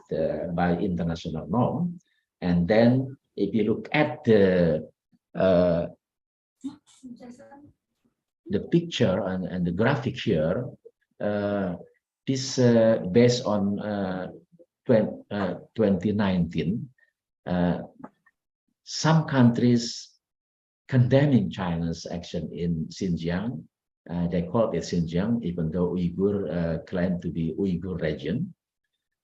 B: by international norm. And then if you look at the picture and the graphic here, this based on 2019, some countries condemning China's action in Xinjiang. They call it Xinjiang, even though Uyghur claim to be Uyghur region.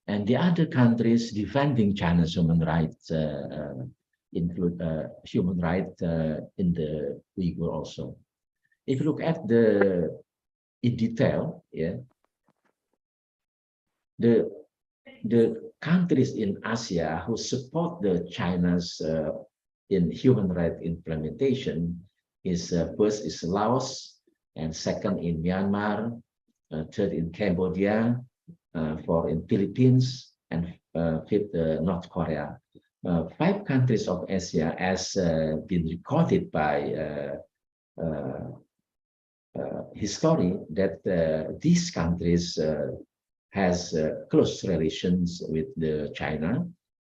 B: And the other countries defending China's human rights, include human rights in the Uyghur also. If you look at in detail, yeah, the countries in Asia who support the China's in human rights implementation is first is Laos, and second in Myanmar, third in Cambodia, fourth in Philippines, and fifth North Korea. 5 countries of Asia has been recorded by history that these countries has close relations with China,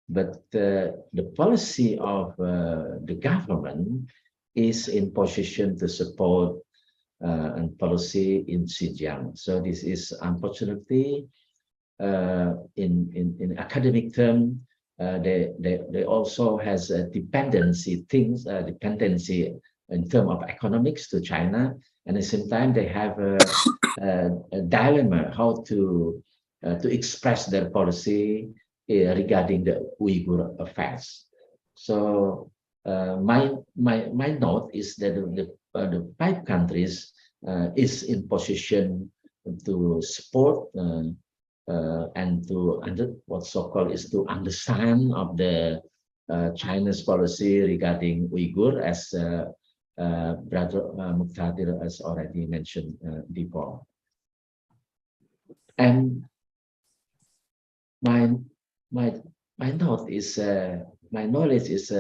B: but the policy of the government is in position to support and policy in Xinjiang. So this is unfortunately in academic term, they also has a dependency dependency in terms of economics to China, and at the same time they have a dilemma how to express their policy regarding the Uyghur affairs. So my note is that the 5 countries is in position to support and to what so-called is to understand of the China's policy regarding Uyghur, as Brother Muqtadir has already mentioned before. And my note is my knowledge is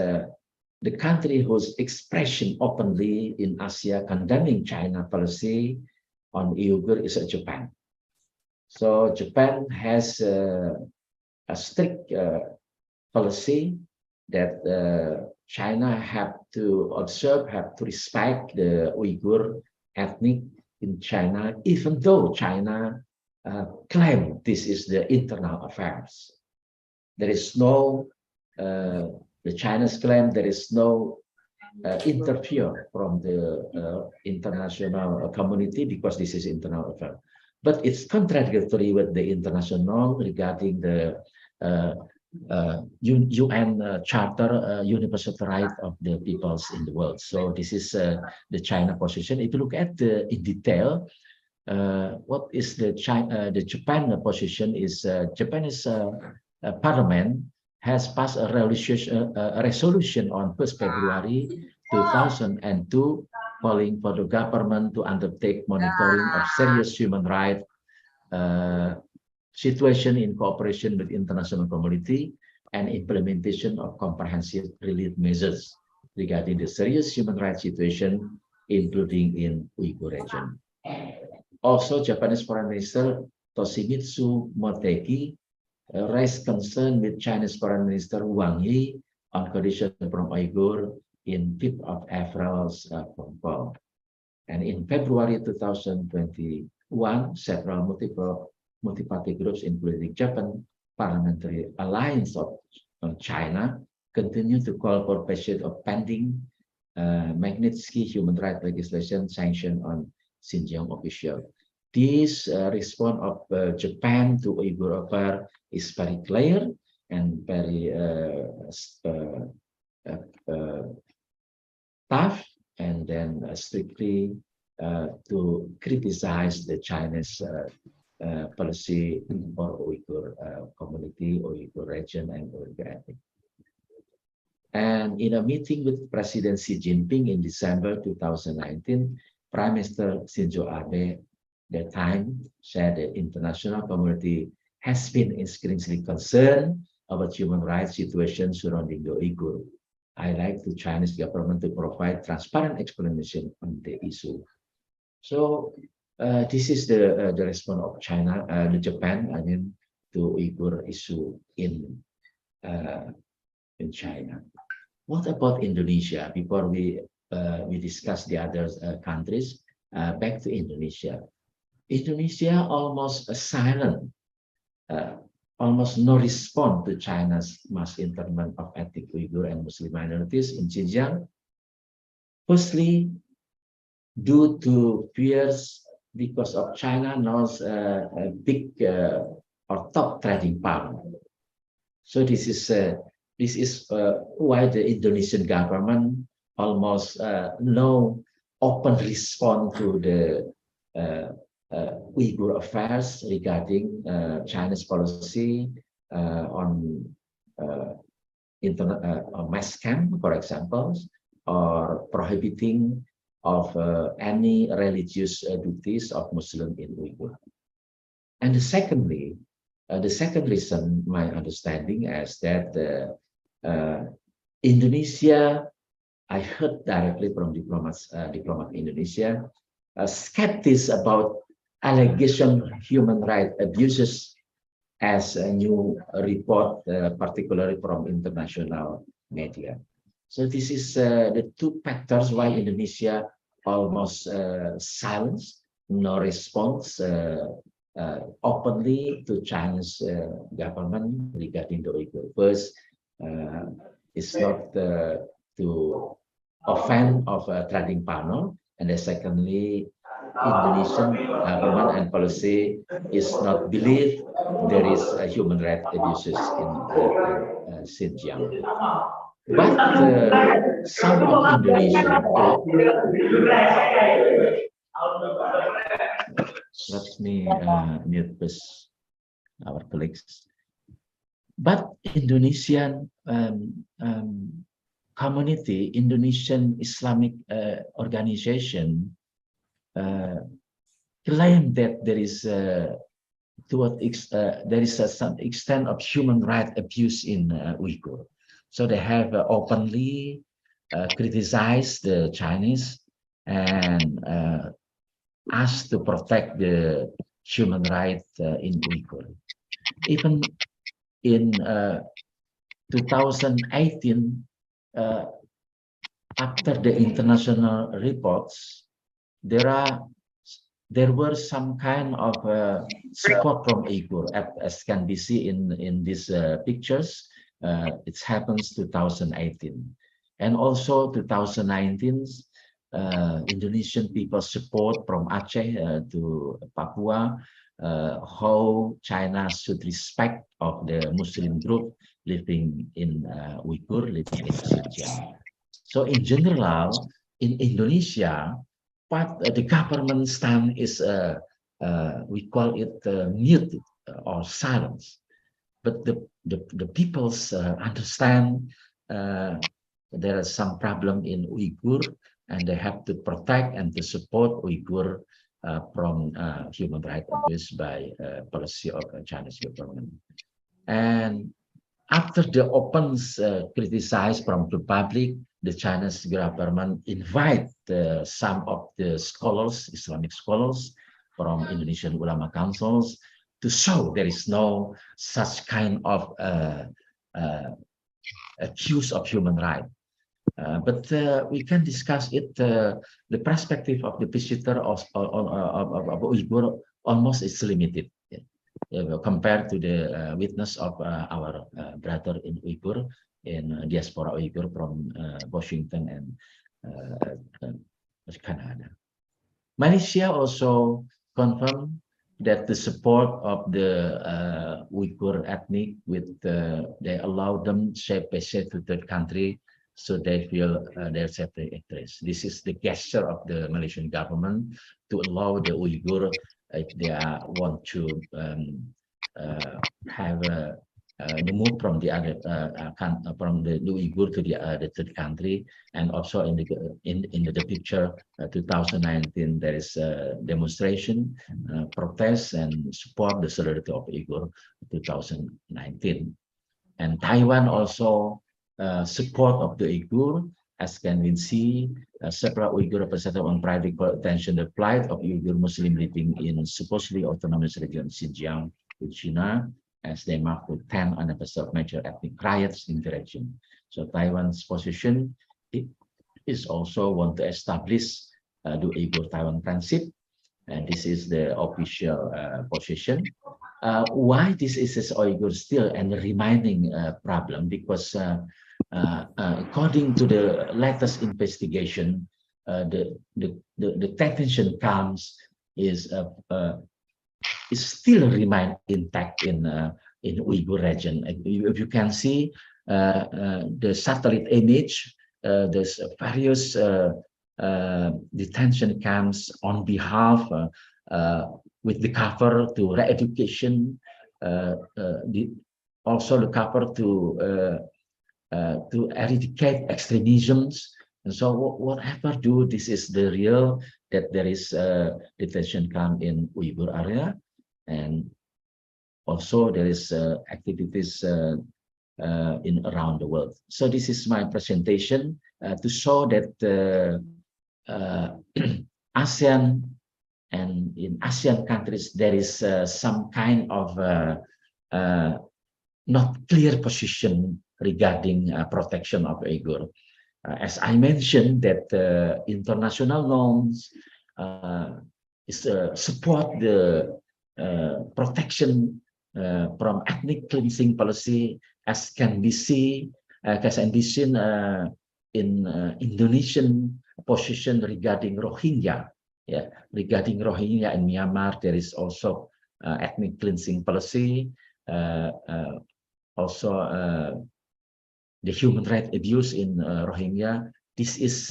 B: the country whose expression openly in Asia condemning China policy on Uyghur is Japan. So Japan has a strict policy that China have to observe, have to respect the Uyghur ethnic in China, even though China claim this is the internal affairs. There is no, the China's claim there is no interfere from the international community because this is internal affair. But it's contradictory with the international regarding the UN Charter, Universal Right of the Peoples in the world. So this is the China position. If you look at in detail, what is the Japan position is Japanese parliament has passed a resolution on 1st February 2002 calling for the government to undertake monitoring of serious human rights situation in cooperation with international community and implementation of comprehensive relief measures regarding the serious human rights situation, including in Uyghur region. Also, Japanese Foreign Minister Toshimitsu Motegi raised concern with Chinese Foreign Minister Wang Yi on conditions from Uyghur in 5th of April's phone call. And in February 2021, several multi-party groups, including Japan Parliamentary Alliance of China, continue to call for passage of pending Magnitsky human rights legislation sanctioned on Xinjiang official. This response of Japan to Uyghur affair is very clear and very tough, and then strictly to criticize the Chinese policy for Uyghur community, Uyghur region, and Uyghur ethnic. And in a meeting with President Xi Jinping in December 2019, Prime Minister Shinzo Abe that time said the international community has been increasingly concerned about human rights situation surrounding the Uyghur. I like the Chinese government to provide transparent explanation on the issue. So this is the response of China, the Japan, I mean, to Uyghur issue in China. What about Indonesia? Before we discuss the other countries, back to Indonesia. Indonesia almost silent, almost no response to China's mass internment of ethnic Uyghur and Muslim minorities in Xinjiang. Firstly, due to fears because of China knows a big or top trading power. So this is why the Indonesian government almost no open response to the Uyghur affairs regarding China's policy on mass camp, for example, or prohibiting of any religious duties of Muslim in Uyghur. And secondly, the second reason, my understanding is that Indonesia, I heard directly from diplomat Indonesia, skeptical about allegation human rights abuses as a new report, particularly from international media. So this is the two factors why Indonesia almost silence, no response openly to Chinese government regarding the Uyghur. First, it's not to offend of a trading partner, and then secondly, Indonesian government and policy is not believe there is a human rights abuses in Xinjiang. But some of Indonesian let me mute this, our colleagues. But Indonesian community, Indonesian Islamic organization claim that there is some extent of human rights abuse in Uyghur. So they have openly criticize the Chinese and ask to protect the human rights in Uyghur. Even in 2018, after the international reports, there were some kind of support from Uyghur, as can be seen in these pictures. It happens 2018, and also 2019. Indonesian people support from Aceh to Papua, how China should respect of the Muslim group living in Uyghur, living in Xinjiang. So in general, in Indonesia, the government stand is we call it mute or silence. But the peoples understand there is some problem in Uyghur, and they have to protect and to support Uyghur from human rights abuse by policy of the Chinese government. And after the open criticized from the public, the Chinese government invite some of the scholars, Islamic scholars from Indonesian Ulama Councils to show there is no such kind of accuse of human rights. But we can discuss it. The perspective of the visitor of Uyghur almost is limited compared to the witness of our brother in Uyghur, in diaspora Uyghur from Washington and Canada. Malaysia also confirmed that the support of the Uyghur ethnic they allow them shape to third country, so they feel their safety interest. This is the gesture of the Malaysian government to allow the Uyghur, if they want to have move from the other from the Uyghur to the third country. And also in the picture 2019, there is a demonstration, protest and support the solidarity of Uyghur 2019. And Taiwan also support of the Uyghur, as can we see, several Uyghur representatives on private attention the plight of Uyghur Muslim living in supposedly autonomous region Xinjiang with China, as they mark the 10th anniversary of major ethnic riots in the region. So Taiwan's position is also want to establish the Uyghur-Taiwan Friendship, and this is the official position. Why this is Uyghur still and remaining problem? Because according to the latest investigation, the detention camps is still remain intact in Uyghur region. If you can see the satellite image, there's various detention camps on behalf with the cover to re-education, also the cover to eradicate extremisms. And so whatever do, this is the real that there is detention camp in Uyghur area, and also there is activities in around the world. So this is my presentation to show that ASEAN and in ASEAN countries there is some kind of not clear position regarding protection of Uyghur. As I mentioned, that international norms support the protection from ethnic cleansing policy, as can be seen in Indonesian position regarding Rohingya. Yeah, regarding Rohingya in Myanmar, there is also ethnic cleansing policy. Also, the human rights abuse in Rohingya. This is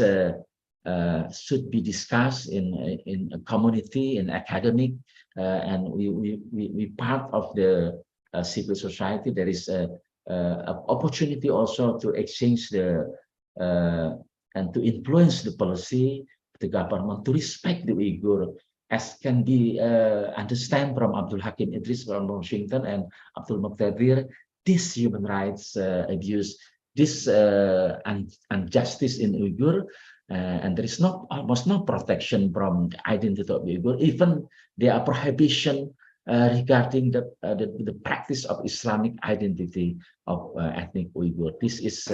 B: should be discussed in a community, in academic, and we part of the civil society. There is a opportunity also to exchange the and to influence the policy of the government to respect the Uyghur, as can be understand from Abdul Hakim Idris from Washington and Abdul Muqtadir. This human rights abuse this injustice in Uyghur, and there is almost no protection from identity of Uyghur. Even there are prohibition regarding the practice of Islamic identity of ethnic Uyghur. This is,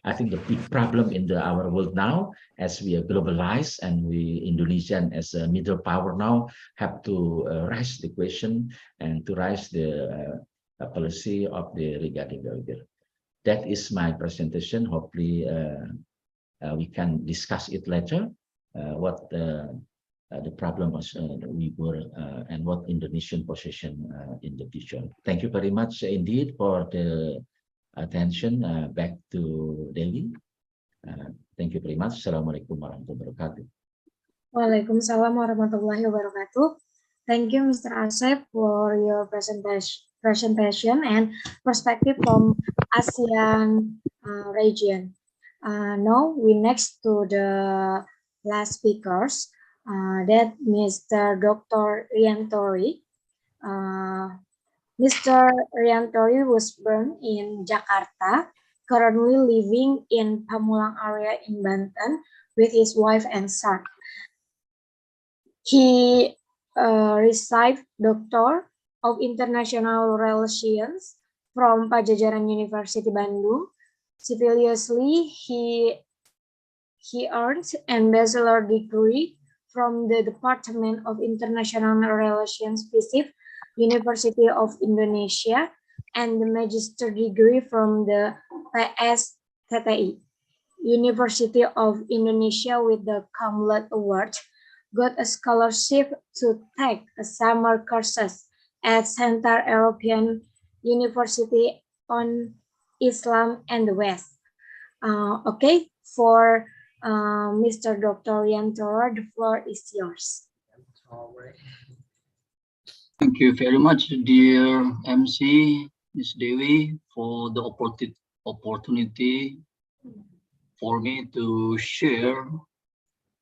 B: I think, the big problem in our world now, as we are globalized, and we Indonesian as a middle power now have to raise the question and to raise the policy of the regarding the Uyghur. That is my presentation. Hopefully, we can discuss it later. What the problem of the Uyghur and what Indonesian position in the future. Thank you very much indeed for the attention. Back to Dewi. Thank you very much. Assalamualaikum warahmatullahi wabarakatuh.
D: Waalaikumsalam warahmatullahi wabarakatuh. Thank you, Mr. Asep, for your presentation and perspective from ASEAN region. Now we next to the last speakers, that Mr. Dr. Riantori. Mr. Riantori was born in Jakarta, currently living in Pamulang area in Banten with his wife and son. He received Doctor of International Relations from Pajajaran University Bandung. Simultaneously, he earned an bachelor degree from the Department of International Relations FISIP, University of Indonesia, and the magister degree from the PSTTI, University of Indonesia, with the Kamlet Award. Got a scholarship to take a summer courses at Central European University on Islam and the West. Okay, for Mr. Dr. Riantoro, the floor is yours.
E: Thank you very much, dear MC, Ms. Dewi, for the opportunity for me to share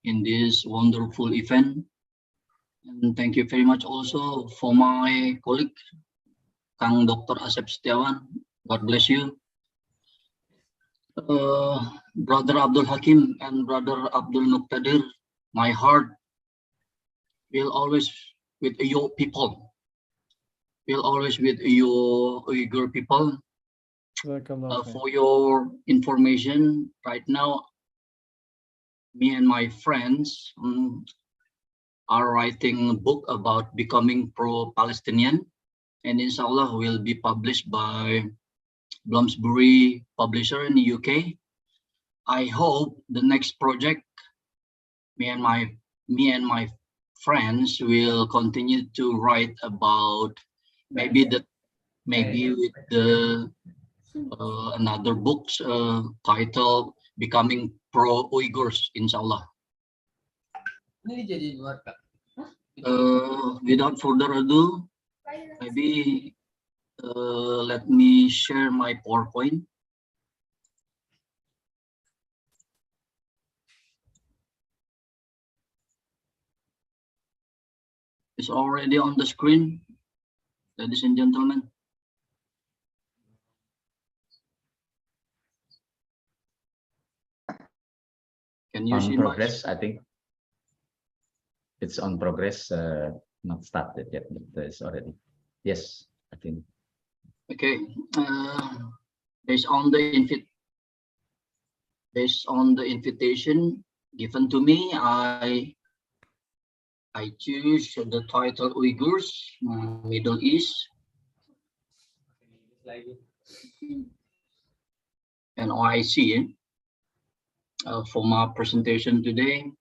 E: in this wonderful event. And thank you very much also for my colleague, Kang Dr. Asep Setiawan. God bless you. Brother Abdul Hakim and Brother Abdul Muqtadir, my heart will always with your people. Will always with your Uyghur people. For your information, right now, me and my friends are writing a book about becoming pro-Palestinian, and inshallah will be published by Bloomsbury publisher in the UK. I hope the next project, me and my friends will continue to write about maybe with the another books titled Becoming Pro-Uyghurs, inshallah. Without further ado, maybe let me share my PowerPoint. It's already on the screen, ladies and gentlemen. Can you see
B: progress? I think it's on progress, not started yet, but it's already. Yes, I think. Okay. Based on the invitation given to me, I choose the title Uyghurs, Middle East, and OIC for my presentation today.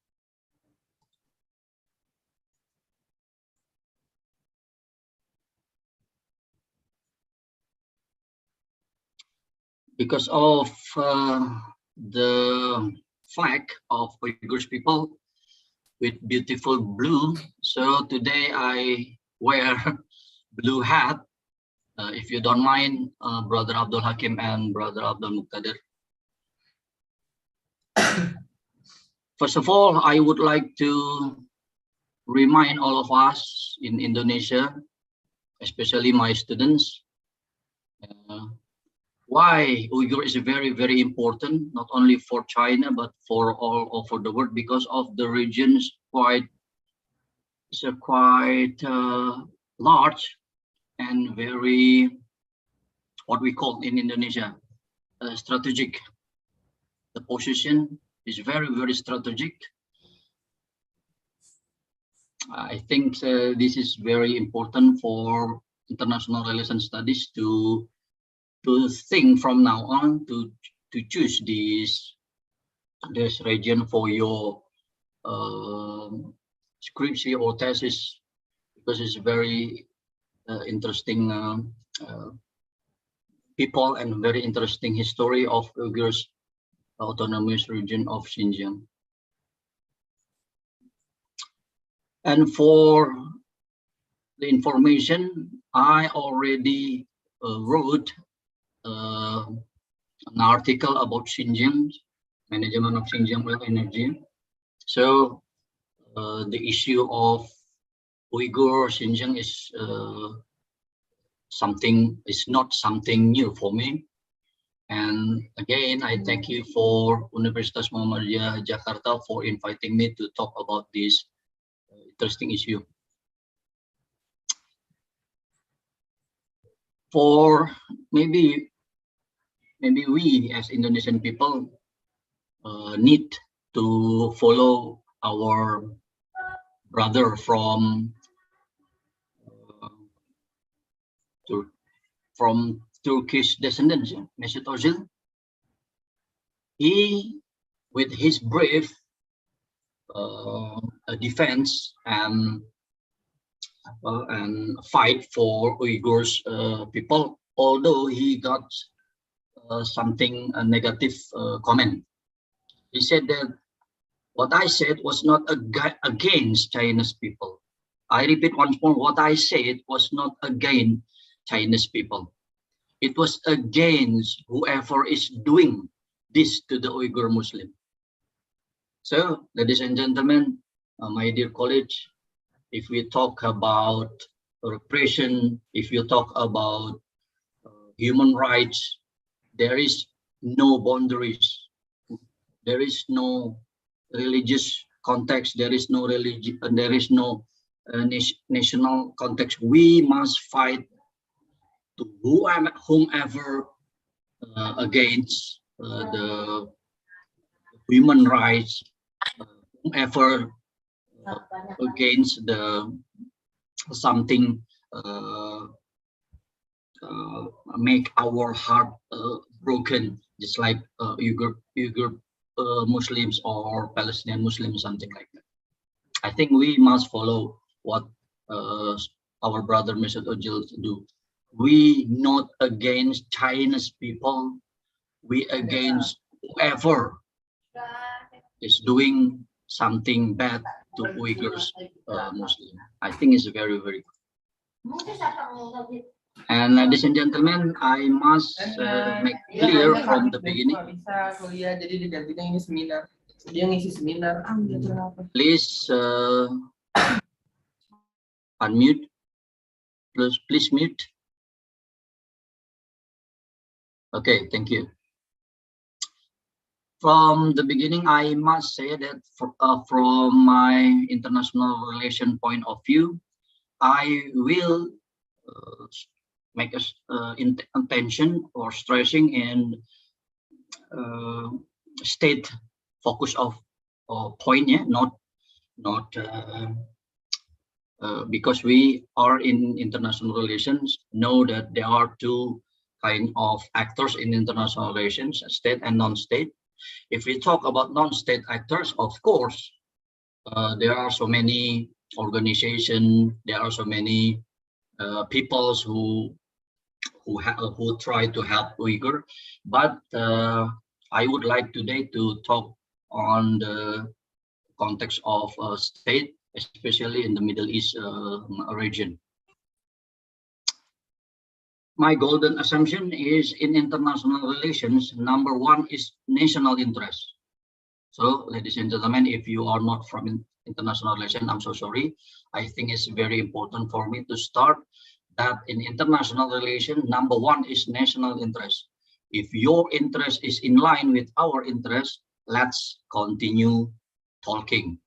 B: Because of the flag of Uyghur people with beautiful blue, so today I wear blue hat. If you don't mind, Brother Abdul Hakim and Brother Abdul Muqtadir. First of all, I would like to remind all of us in Indonesia, especially my students,
E: why Uyghur is very, very important, not only for China, but for all over the world, because of the regions quite large and very, what we call in Indonesia, strategic. The position is very, very strategic. I think this is very important for international relations studies to think from now on to choose this region for your scripture or thesis, because it's very interesting people and very interesting history of Uyghurs autonomous region of Xinjiang. And for the information, I already wrote an article about Xinjiang, management of Xinjiang oil energy. So the issue of Uyghur Xinjiang is not something new for me. And again, I thank you for Universitas Muhammadiyah Jakarta for inviting me to talk about this interesting issue. For maybe we as Indonesian people need to follow our brother from Turkish descendants, Mesut Ozil. He, with his brave defense and fight for Uyghurs people, although he got something negative comment. He said that what I said was not against Chinese people. I repeat once more, what I said was not against Chinese people. It was against whoever is doing this to the Uyghur Muslim. So, ladies and gentlemen, my dear colleagues, if we talk about repression, if you talk about human rights, there is no boundaries. There is no religious context. There is no religion. There is no national context. We must fight to whomever against the human rights, whomever against the something make our heart broken, just like Uyghur Muslims or Palestinian Muslims, something like that. I think we must follow what our brother Mesut Ozil do. We not against Chinese people. We against whoever is doing something bad to Uyghurs Muslim. I think it's very, very good. And ladies and gentlemen, I must make clear from the beginning. Please unmute. Please mute. Okay, thank you. From the beginning, I must say that from my international relation point of view, I will make a intention or stressing in state focus of point, yeah, not because we are in international relations, know that there are two kind of actors in international relations, state and non-state. If we talk about non-state actors, of course, there are so many organizations, there are so many peoples who try to help Uyghur, but I would like today to talk on the context of state, especially in the Middle East region. My golden assumption is in international relations, number one is national interest. So, ladies and gentlemen, if you are not from international relations, I'm so sorry. I think it's very important for me to start that in international relations, number one is national interest. If your interest is in line with our interest, let's continue talking.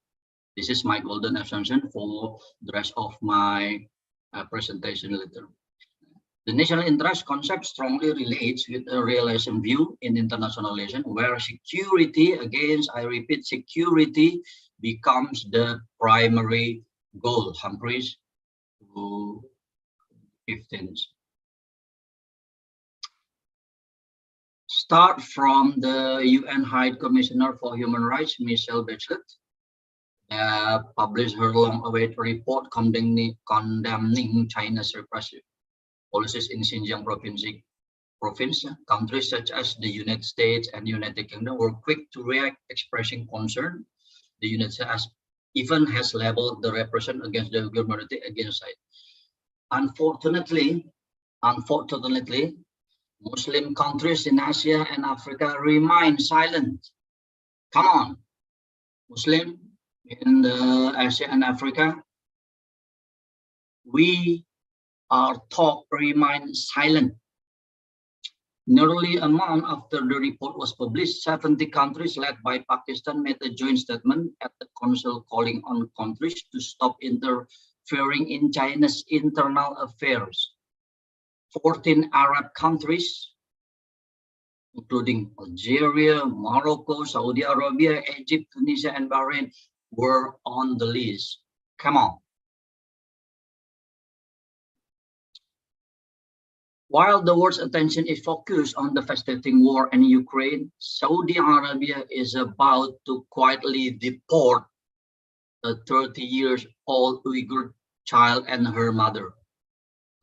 E: This is my golden assumption for the rest of my presentation later. The national interest concept strongly relates with a realism view in international relations, where security, again, I repeat, security becomes the primary goal. Humphreys, 15. Start from the UN High Commissioner for Human Rights, Michelle Bachelet, published her long-awaited report condemning China's repressive policies in Xinjiang province. Countries such as the United States and United Kingdom were quick to react, expressing concern. The United States even has labeled the repression against the Uyghur minority against it. Unfortunately, Muslim countries in Asia and Africa remain silent. Come on, Muslim in Asia and Africa, we are taught to remain silent. Nearly a month after the report was published, 70 countries led by Pakistan made a joint statement at the Council calling on countries to stop interfering in China's internal affairs. 14 Arab countries, including Algeria, Morocco, Saudi Arabia, Egypt, Tunisia, and Bahrain, were on the list. Come on. While the world's attention is focused on the devastating war in Ukraine, Saudi Arabia is about to quietly deport a 30-year-old Uyghur child and her mother,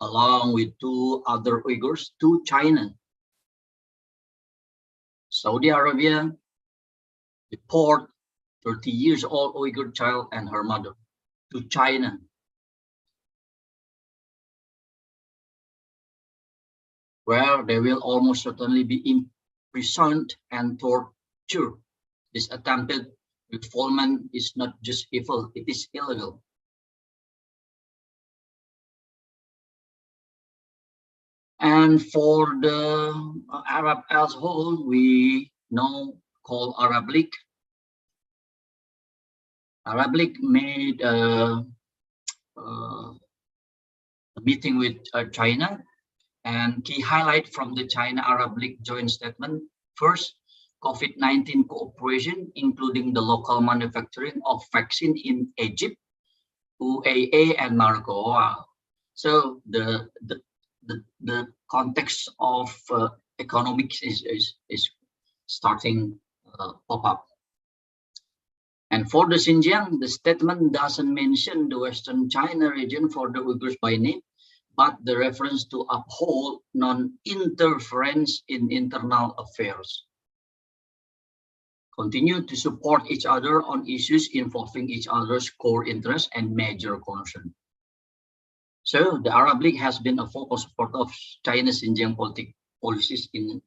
E: along with 2 other Uyghurs, to China. Saudi Arabia deport 30-year-old Uyghur child and her mother to China. Where they will almost certainly be imprisoned and tortured. This attempted refoulement is not just evil, it is illegal. And for the Arab as a whole, we know called Arab League. Arab League made a meeting with China, and key highlight from the China-Arab League joint statement. First, COVID-19 cooperation, including the local manufacturing of vaccine in Egypt, UAE, and Morocco. Wow. So the context of economics is starting pop up. And for the Xinjiang, the statement doesn't mention the Western China region for the Uyghurs by name, but the reference to uphold non-interference in internal affairs. Continue to support each other on issues involving each other's core interests and major concern. So the Arab League has been a vocal support of China's Xinjiang policies in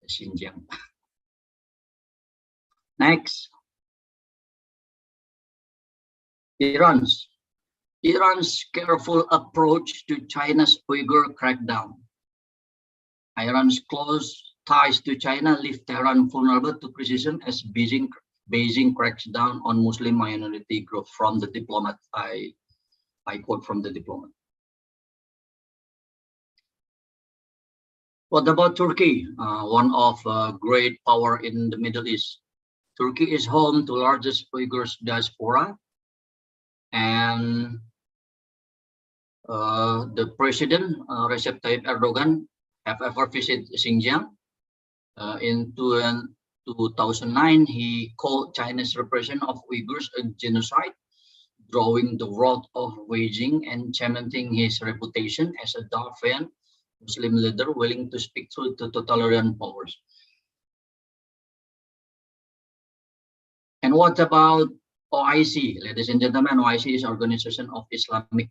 E: Xinjiang. Next, Iran's careful approach to China's Uyghur crackdown. Iran's close ties to China leave Tehran vulnerable to criticism as Beijing cracks down on Muslim minority groups. From the diplomat, I quote from the diplomat. What about Turkey? One of great power in the Middle East. Turkey is home to largest Uyghur diaspora, and the president, Recep Tayyip Erdogan, have ever visited Xinjiang. In 2009, he called China's repression of Uyghurs a genocide, drawing the wrath of Beijing and cementing his reputation as a Darwinian Muslim leader willing to speak through the totalitarian powers. And what about OIC? Ladies and gentlemen, OIC is Organization of Islamic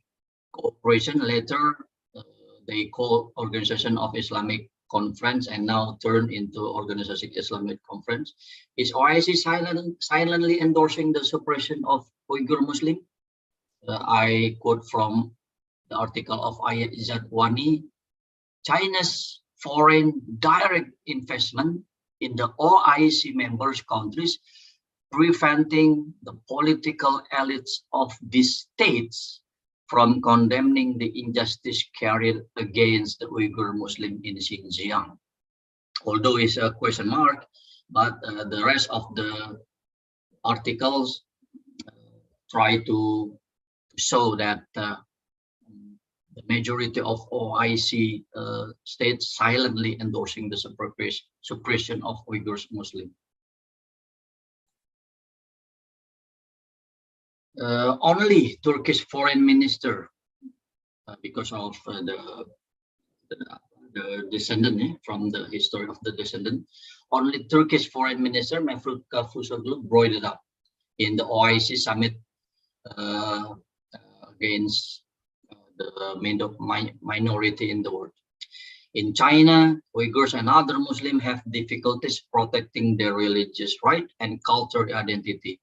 E: Cooperation. Later, they call Organization of Islamic Conference and now turned into Organization Islamic Conference. Is OIC silently endorsing the suppression of Uyghur Muslim? I quote from the article of Ayat Izzat Wani. China's foreign direct investment in the OIC members countries, preventing the political elites of these states from condemning the injustice carried against the Uyghur Muslim in Xinjiang. Although it's a question mark, but the rest of the articles try to show that the majority of OIC states silently endorsing the suppression of Uyghurs Muslim. Only Turkish foreign minister, because of the descendant from the history of the descendant, only Turkish foreign minister Mevlut Cavusoglu brought it up in the OIC summit against the minority in the world. In China, Uyghurs and other Muslims have difficulties protecting their religious right and cultural identity.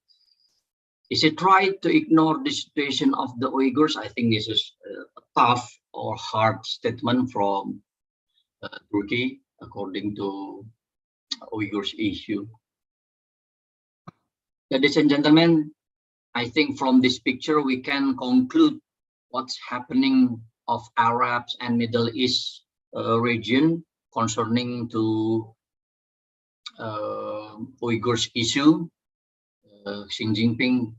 E: Is it right to ignore the situation of the Uyghurs? I think this is a tough or hard statement from Turkey, according to Uyghurs issue. Ladies and gentlemen, I think from this picture we can conclude what's happening of Arabs and Middle East region concerning to Uyghurs issue. Xi Jinping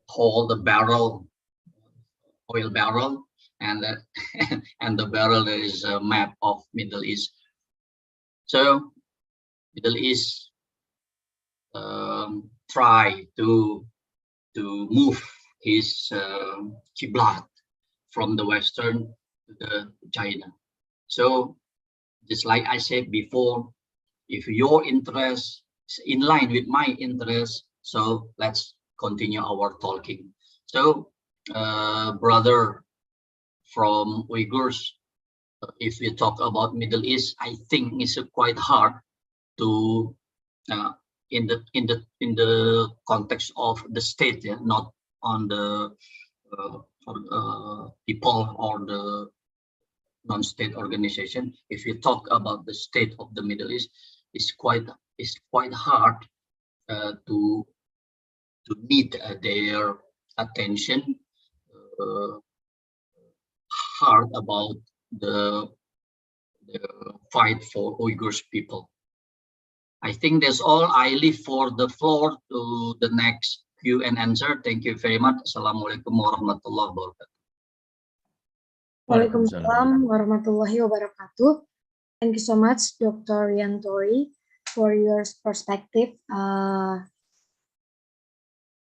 E: hold the barrel, oil barrel, and and the barrel is a map of Middle East. So Middle East try to move his Qiblat from the Western to the China. So just like I said before, if your interest is in line with my interest, so let's continue our talking. So brother from Uyghurs, if we talk about Middle East, I think it's quite hard to in the context of the state, yeah, not on the people or the non-state organization. If you talk about the state of the Middle East, it's quite hard to need their attention, hard about the fight for Uyghurs people. I think that's all. I leave for the floor to the next Q and answer. Thank you very much. Assalamualaikum warahmatullahi wabarakatuh.
D: Waalaikumsalam warahmatullahi wabarakatuh. Thank you so much, Dr. Riantori, for your perspective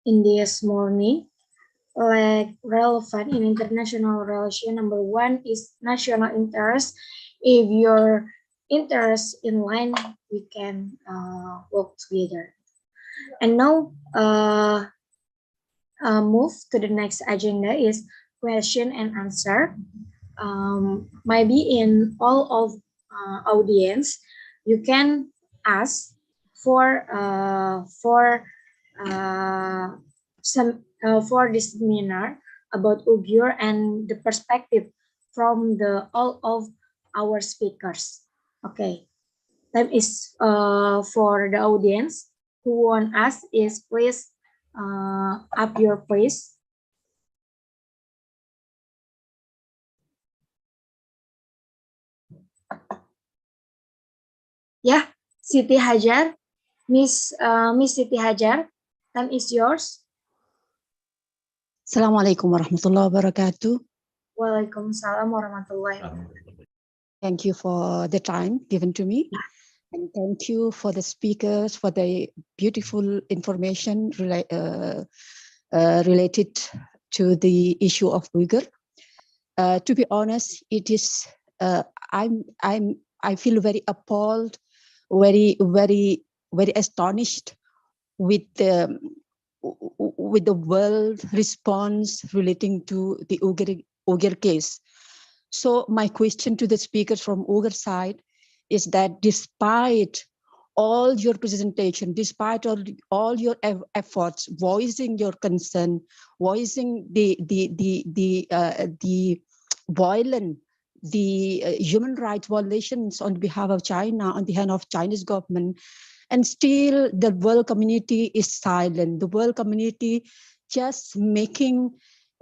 D: in this morning. Like relevant in international relation, number one is national interest. If your interest in line, we can work together. And now move to the next agenda is question and answer. Maybe in all of audience, you can ask for this seminar about Uyghur and the perspective from the all of our speakers. Okay, time is for the audience who want us is please up your praise. Yeah, Siti Hajar, Miss Siti Hajar, time is yours.
F: Assalamualaikum warahmatullahi wabarakatuh.
D: Waalaikumsalam warahmatullahi wabarakatuh.
F: Thank you for the time given to me. And thank you for the speakers for the beautiful information related to the issue of Uyghur. To be honest, it is I feel very appalled, very astonished with the world response relating to the Uyghur case. So my question to the speakers from Uyghur side is that despite all your presentation, despite all your efforts, voicing your concern, voicing the violent the human rights violations on behalf of China, on the hand of Chinese government, and still the world community is silent. The world community just making,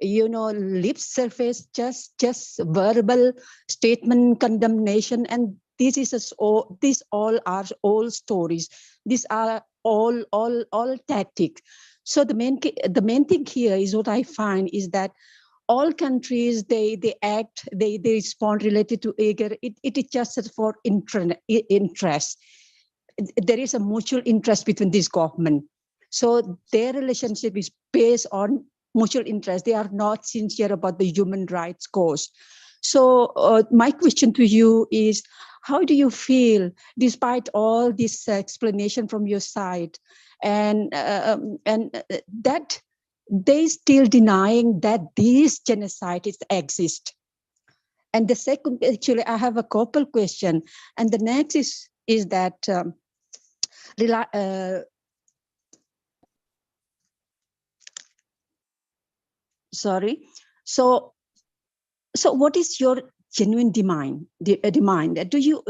F: lip surface, just verbal statement, condemnation, and these all are old stories. These are all tactics. So the main thing here is what I find is that all countries they act, they respond related to Uyghur. It is just for interest. There is a mutual interest between this government. So their relationship is based on mutual interest. They are not sincere about the human rights cause. So my question to you is, how do you feel despite all this explanation from your side, and that they still denying that these genocides exist? And the second, actually, I have a couple question, and the next is that sorry. So what is your genuine demand? Demand? Do you?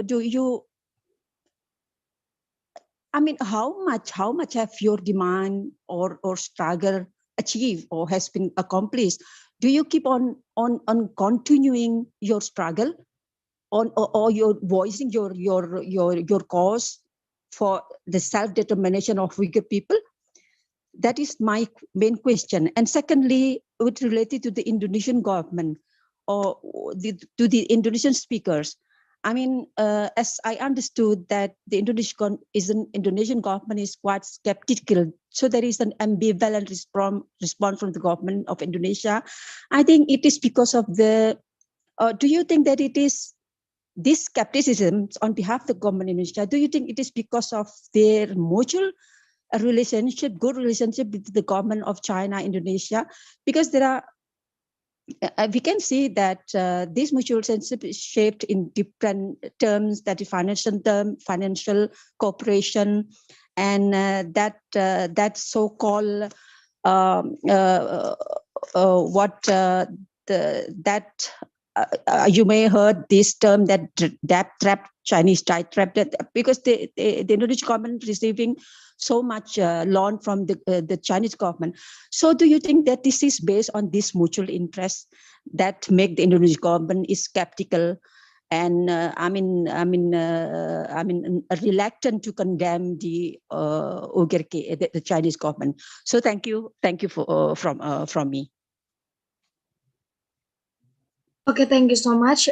F: I mean, how much have your demand or struggle achieved or has been accomplished? Do you keep on continuing your struggle, or you're voicing your cause for the self-determination of Uyghur people? That is my main question. And secondly, with related to the Indonesian government or to the Indonesian speakers, I mean, as I understood that the Indonesian government is quite skeptical. So there is an ambivalent response from the government of Indonesia. I think it is because of the, do you think that it is this skepticism on behalf of the government in Indonesia? Do you think it is because of their mutual relationship, good relationship with the government of China, Indonesia? Because there are, we can see that this mutual relationship is shaped in different terms, that is financial cooperation, and that so-called you may heard this term, that debt trap, Chinese debt trap, because the Indonesian government receiving so much loan from the Chinese government. So do you think that this is based on this mutual interest that make the Indonesian government is skeptical and reluctant to condemn the Uyghur, the Chinese government? So thank you for from me.
D: Okay, thank you so much,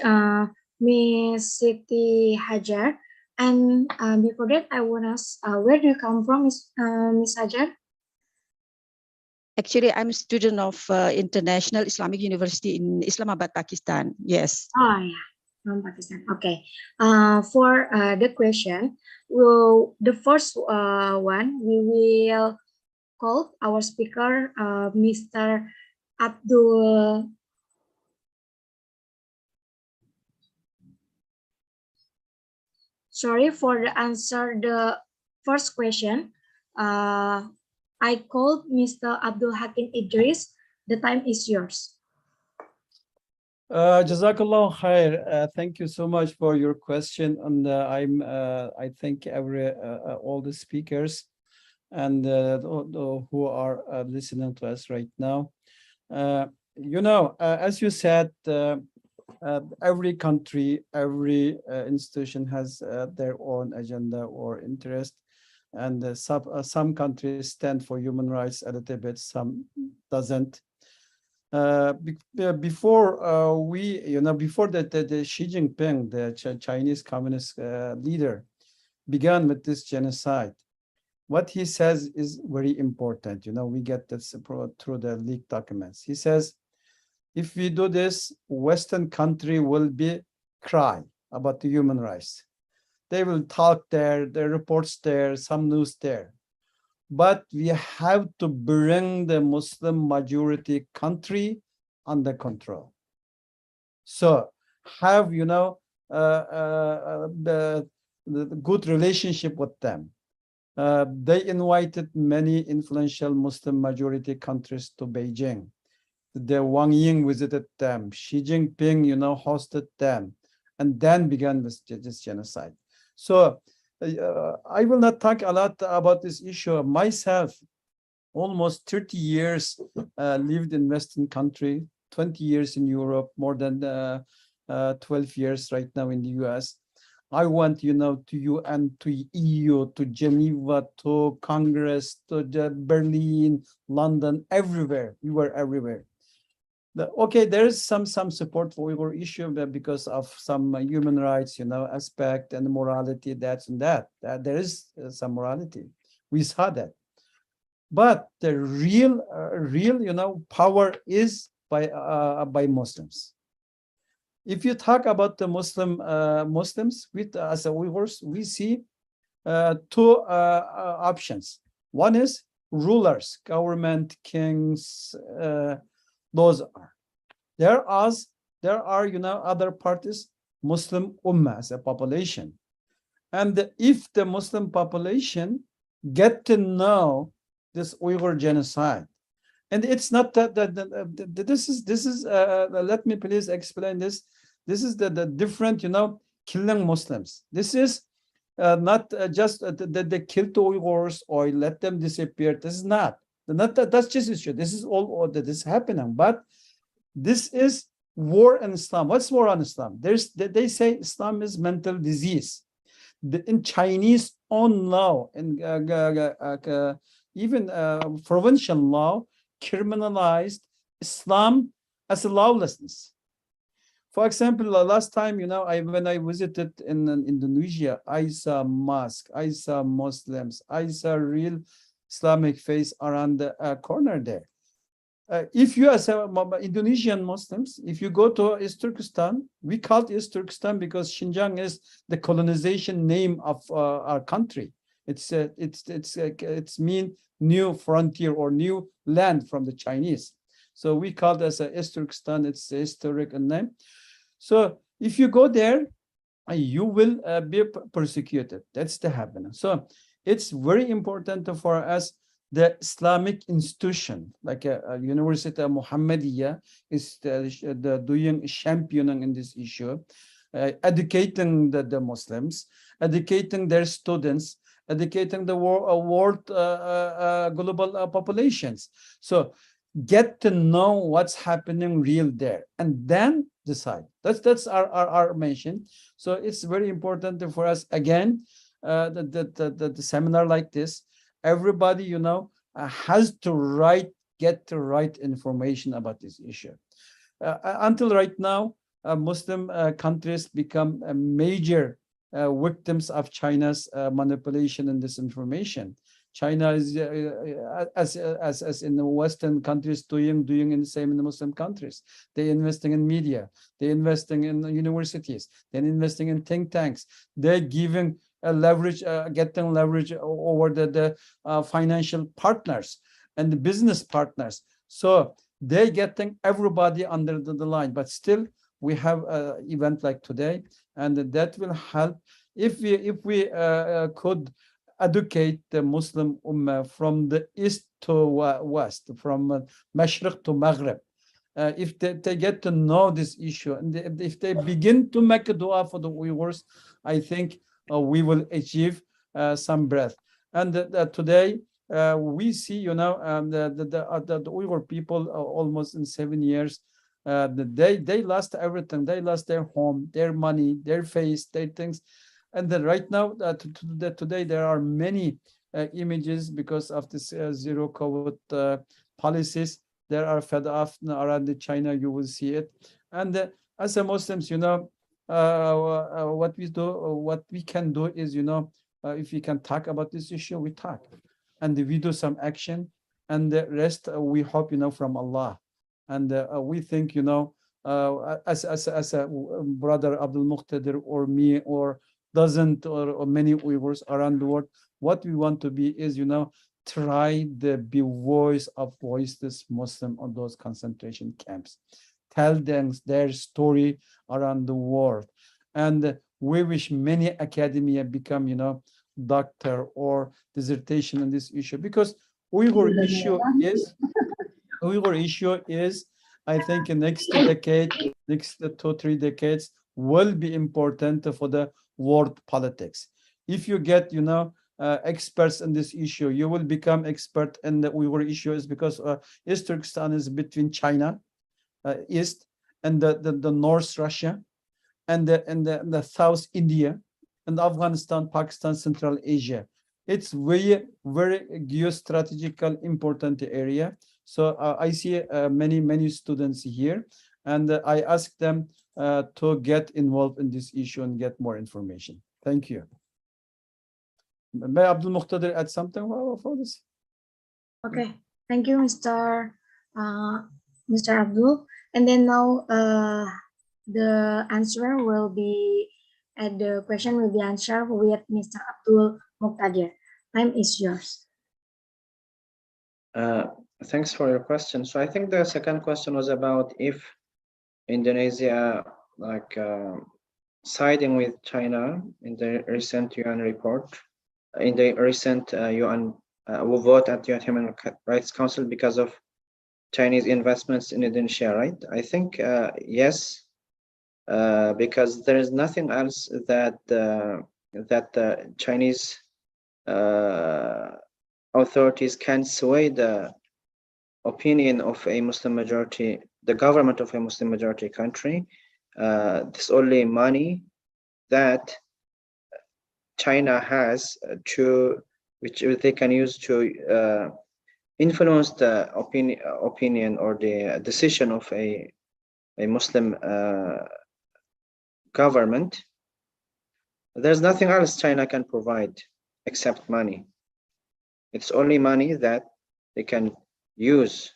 D: Miss Siti Hajar. And before that, I want to ask, where do you come from, Miss Hajar?
F: Actually, I'm a student of International Islamic University in Islamabad, Pakistan. Yes.
D: Oh, yeah, from Pakistan. Okay. For the question, the first one, we will call our speaker, Mr. Abdul. Sorry for the answer. The first question, I called Mr. Abdul Hakim Idris. The time is yours.
A: Jazakallah khair. Thank you so much for your question. And I thank all the speakers and who are listening to us right now. As you said, every country, every institution has their own agenda or interest, and some countries stand for human rights a little bit, some doesn't. Before the Xi Jinping, the Chinese Communist leader, began with this genocide, what he says is very important. We get this through the leaked documents. He says, if we do this, Western country will cry about the human rights. They will talk there, the reports there, some news there. But we have to bring the Muslim majority country under control. So have, the good relationship with them. They invited many influential Muslim majority countries to Beijing. The Wang Ying visited them. Xi Jinping, hosted them, and then began this genocide. So I will not talk a lot about this issue. Myself, almost 30 years lived in Western country, 20 years in Europe, more than 12 years right now in the US. I went, to UN, to EU, to Geneva, to Congress, to Berlin, London, everywhere. We were everywhere. Okay, there is some support for Uyghur issue because of some human rights, aspect and morality, that's and that. There is some morality. We saw that. But the real, power is by Muslims. If you talk about the Muslims with as a Uyghurs, we see two options. One is rulers, government, kings. Those are. There are other parties, Muslim Ummah as a population, and if the Muslim population get to know this Uyghur genocide, and it's not that this is let me please explain this. This is the different killing Muslims. This is not just that they killed the Uyghurs or let them disappear. This is not that's just issue. This is all that is happening. But this is war in Islam. What's war on Islam? They say Islam is mental disease. In Chinese own law and even provincial law criminalized Islam as a lawlessness. For example, last time, when I visited in Indonesia, I saw mosque, I saw Muslims, I saw real Islamic face around the corner there. If you as Indonesian Muslims, if you go to East Turkestan, we call it East Turkestan because Xinjiang is the colonization name of our country. It's mean new frontier or new land from the Chinese. So we call it as East Turkestan. It's a historic name. So if you go there, you will be persecuted. That's the happening. So it's very important for us. The Islamic institution, like a University of Muhammadiyah, is doing championing in this issue, educating the Muslims, educating their students, educating the world global populations. So get to know what's happening real there, and then decide. That's our mission. So it's very important for us again. The seminar like this. Everybody, has to get the right information about this issue. Until right now, Muslim countries become major victims of China's manipulation and disinformation. China is, as in the Western countries, doing in the same in the Muslim countries. They're investing in media. They're investing in universities. They're investing in think tanks. They're giving getting leverage over the financial partners and the business partners. So they're getting everybody under the line. But still, we have an event like today, and that will help if we could educate the Muslim Ummah from the east to west, from Mashriq to Maghrib. If they get to know this issue, and if they begin to make a dua for the Uyghurs, I think we will achieve some breadth. And today we see, the Uyghur people almost in 7 years, they lost everything. They lost their home, their money, their face, their things. And then right now, today there are many images because of this zero COVID policies. There are fed off around China. You will see it. And as a Muslims, what we can do is, if we can talk about this issue, we talk, and we do some action, and the rest we hope, from Allah. And we think, as a brother Abdul Muqtadir or me or many Uyghurs around the world, what we want to be is, try to be voice of voiceless Muslim on those concentration camps. Tell them their story around the world. And we wish many academia become, doctor or dissertation on this issue, because Uyghur issue is I think in next decade, next 2-3 decades will be important for the world politics. If you get, experts in this issue, you will become expert in the Uyghur issues, because East Turkestan is between China, East, and the North Russia, and the South India, and Afghanistan, Pakistan, Central Asia. It's very, very geostrategical important area. So I see many students here, and I ask them to get involved in this issue and get more information. Thank you. May Abdul Muqtadir add something for this?
D: Okay, thank you, Mr. Abdul. And then now the answer will be, the question will be answered with Mr. Abdul Muqtadir. Time is yours.
C: Thanks for your question. So I think the second question was about if Indonesia siding with China in the recent UN report, in the recent UN vote at UN Human Rights Council because of Chinese investments in Indonesia, right? I think yes, because there is nothing else that the Chinese authorities can sway the opinion of a Muslim majority, the government of a Muslim majority country. There's only money that China has which they can use to influence the opinion or the decision of a Muslim government. There's nothing else China can provide except money. It's only money that they can use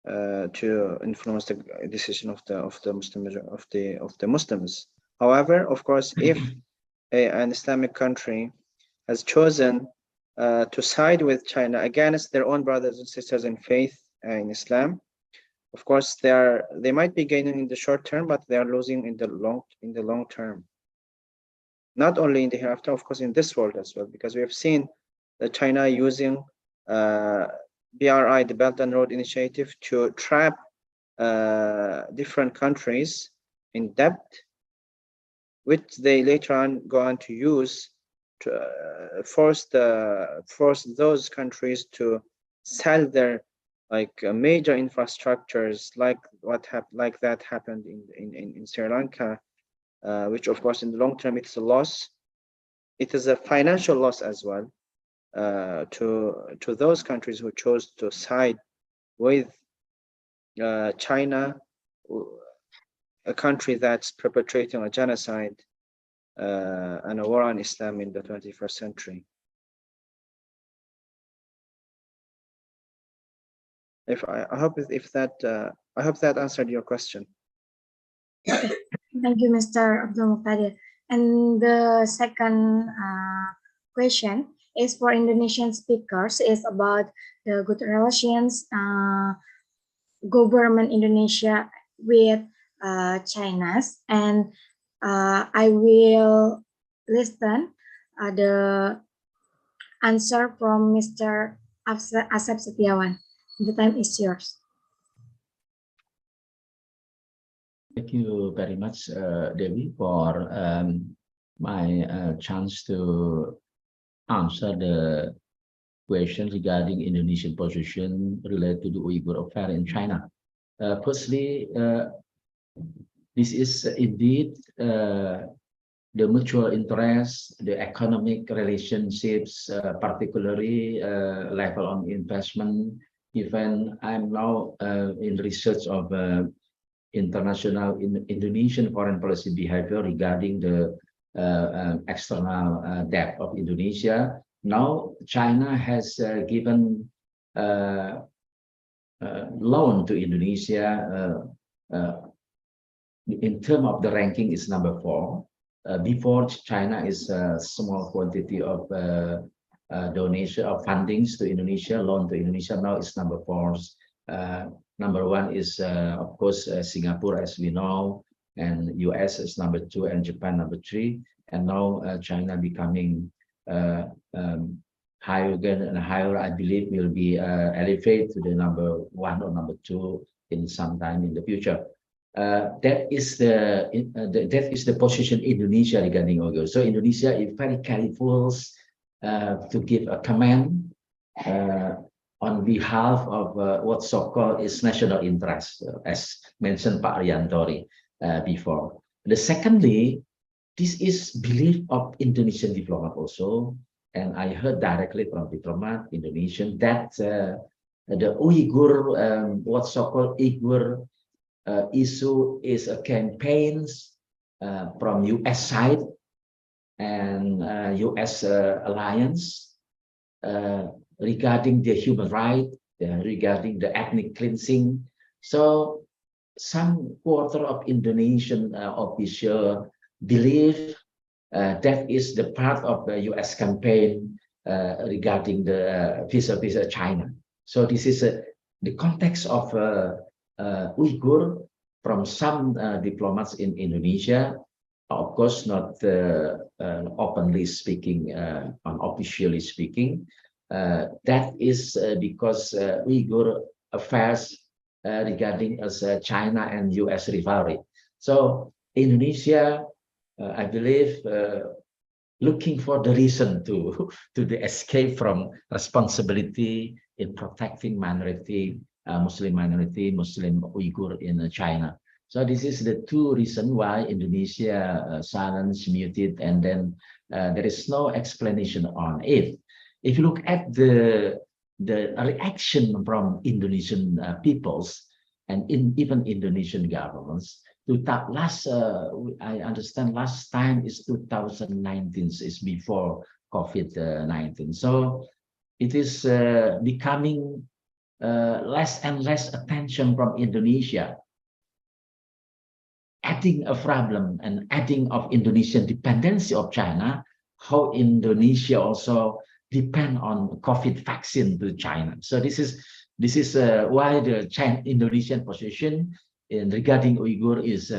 C: to influence the decision of the Muslim of the Muslims. However, of course, if an Islamic country has chosen to side with China against their own brothers and sisters in faith in Islam, of course they might be gaining in the short term, but they are losing in the long term. Not only in the hereafter, of course, in this world as well, because we have seen that China using BRI, the Belt and Road Initiative, to trap different countries in debt, which they later on go on to use to force those countries to sell their major infrastructures, like that happened in Sri Lanka, which of course in the long term it's a loss. It is a financial loss as well to those countries who chose to side with China, a country that's perpetrating a genocide and a war on Islam in the 21st century. I hope that answered your question.
D: Thank you, Mr. Abdul Muqtadir. And the second question is for Indonesian speakers, is about the good relations government Indonesia with China's, and I will listen the answer from Mr. Asep Setiawan. The time is yours.
B: Thank you very much, Devi, for my chance to answer the question regarding Indonesian position related to the Uyghur affair in China. Firstly, this is indeed the mutual interest, the economic relationships, particularly level on investment. Even I'm now in research of international Indonesian foreign policy behavior regarding the external debt of Indonesia. Now China has given loan to Indonesia. In terms of the ranking, is number 4. Before, China is a small quantity of donation of fundings to Indonesia, loan to Indonesia. Now it's number 4. Number 1 is of course Singapore, as we know, and US is number 2, and Japan number 3. And now China becoming higher again and higher. I believe will be elevated to the number 1 or number 2 in some time in the future. That is the position Indonesia regarding Uyghur. So Indonesia is very careful to give a comment on behalf of what so-called is national interest, as mentioned by Ariantori before. Secondly, this is belief of Indonesian diplomat also, and I heard directly from diplomat Indonesian that the Uyghur, what so-called Uyghur issue is a campaigns from U.S. side and U.S. alliance regarding the human rights, regarding the ethnic cleansing. So some quarter of Indonesian official believe that is the part of the U.S. campaign regarding the vis-a-vis China. So this is the context of Uyghur from some diplomats in Indonesia, of course not openly speaking, unofficially speaking. That is because Uyghur affairs regarding as China and U.S. rivalry. So Indonesia, I believe, looking for the reason to the escape from responsibility in protecting minority, Muslim minority, Muslim Uyghur in China. So this is the two reasons why Indonesia silence, muted, and then there is no explanation on it. If you look at the reaction from Indonesian peoples and even Indonesian governments, I understand last time is 2019, is before COVID-19. So it is becoming less and less attention from Indonesia, adding a problem and adding of Indonesian dependency of China, how Indonesia also depend on COVID vaccine to China. So this is why the Indonesian position regarding Uyghur is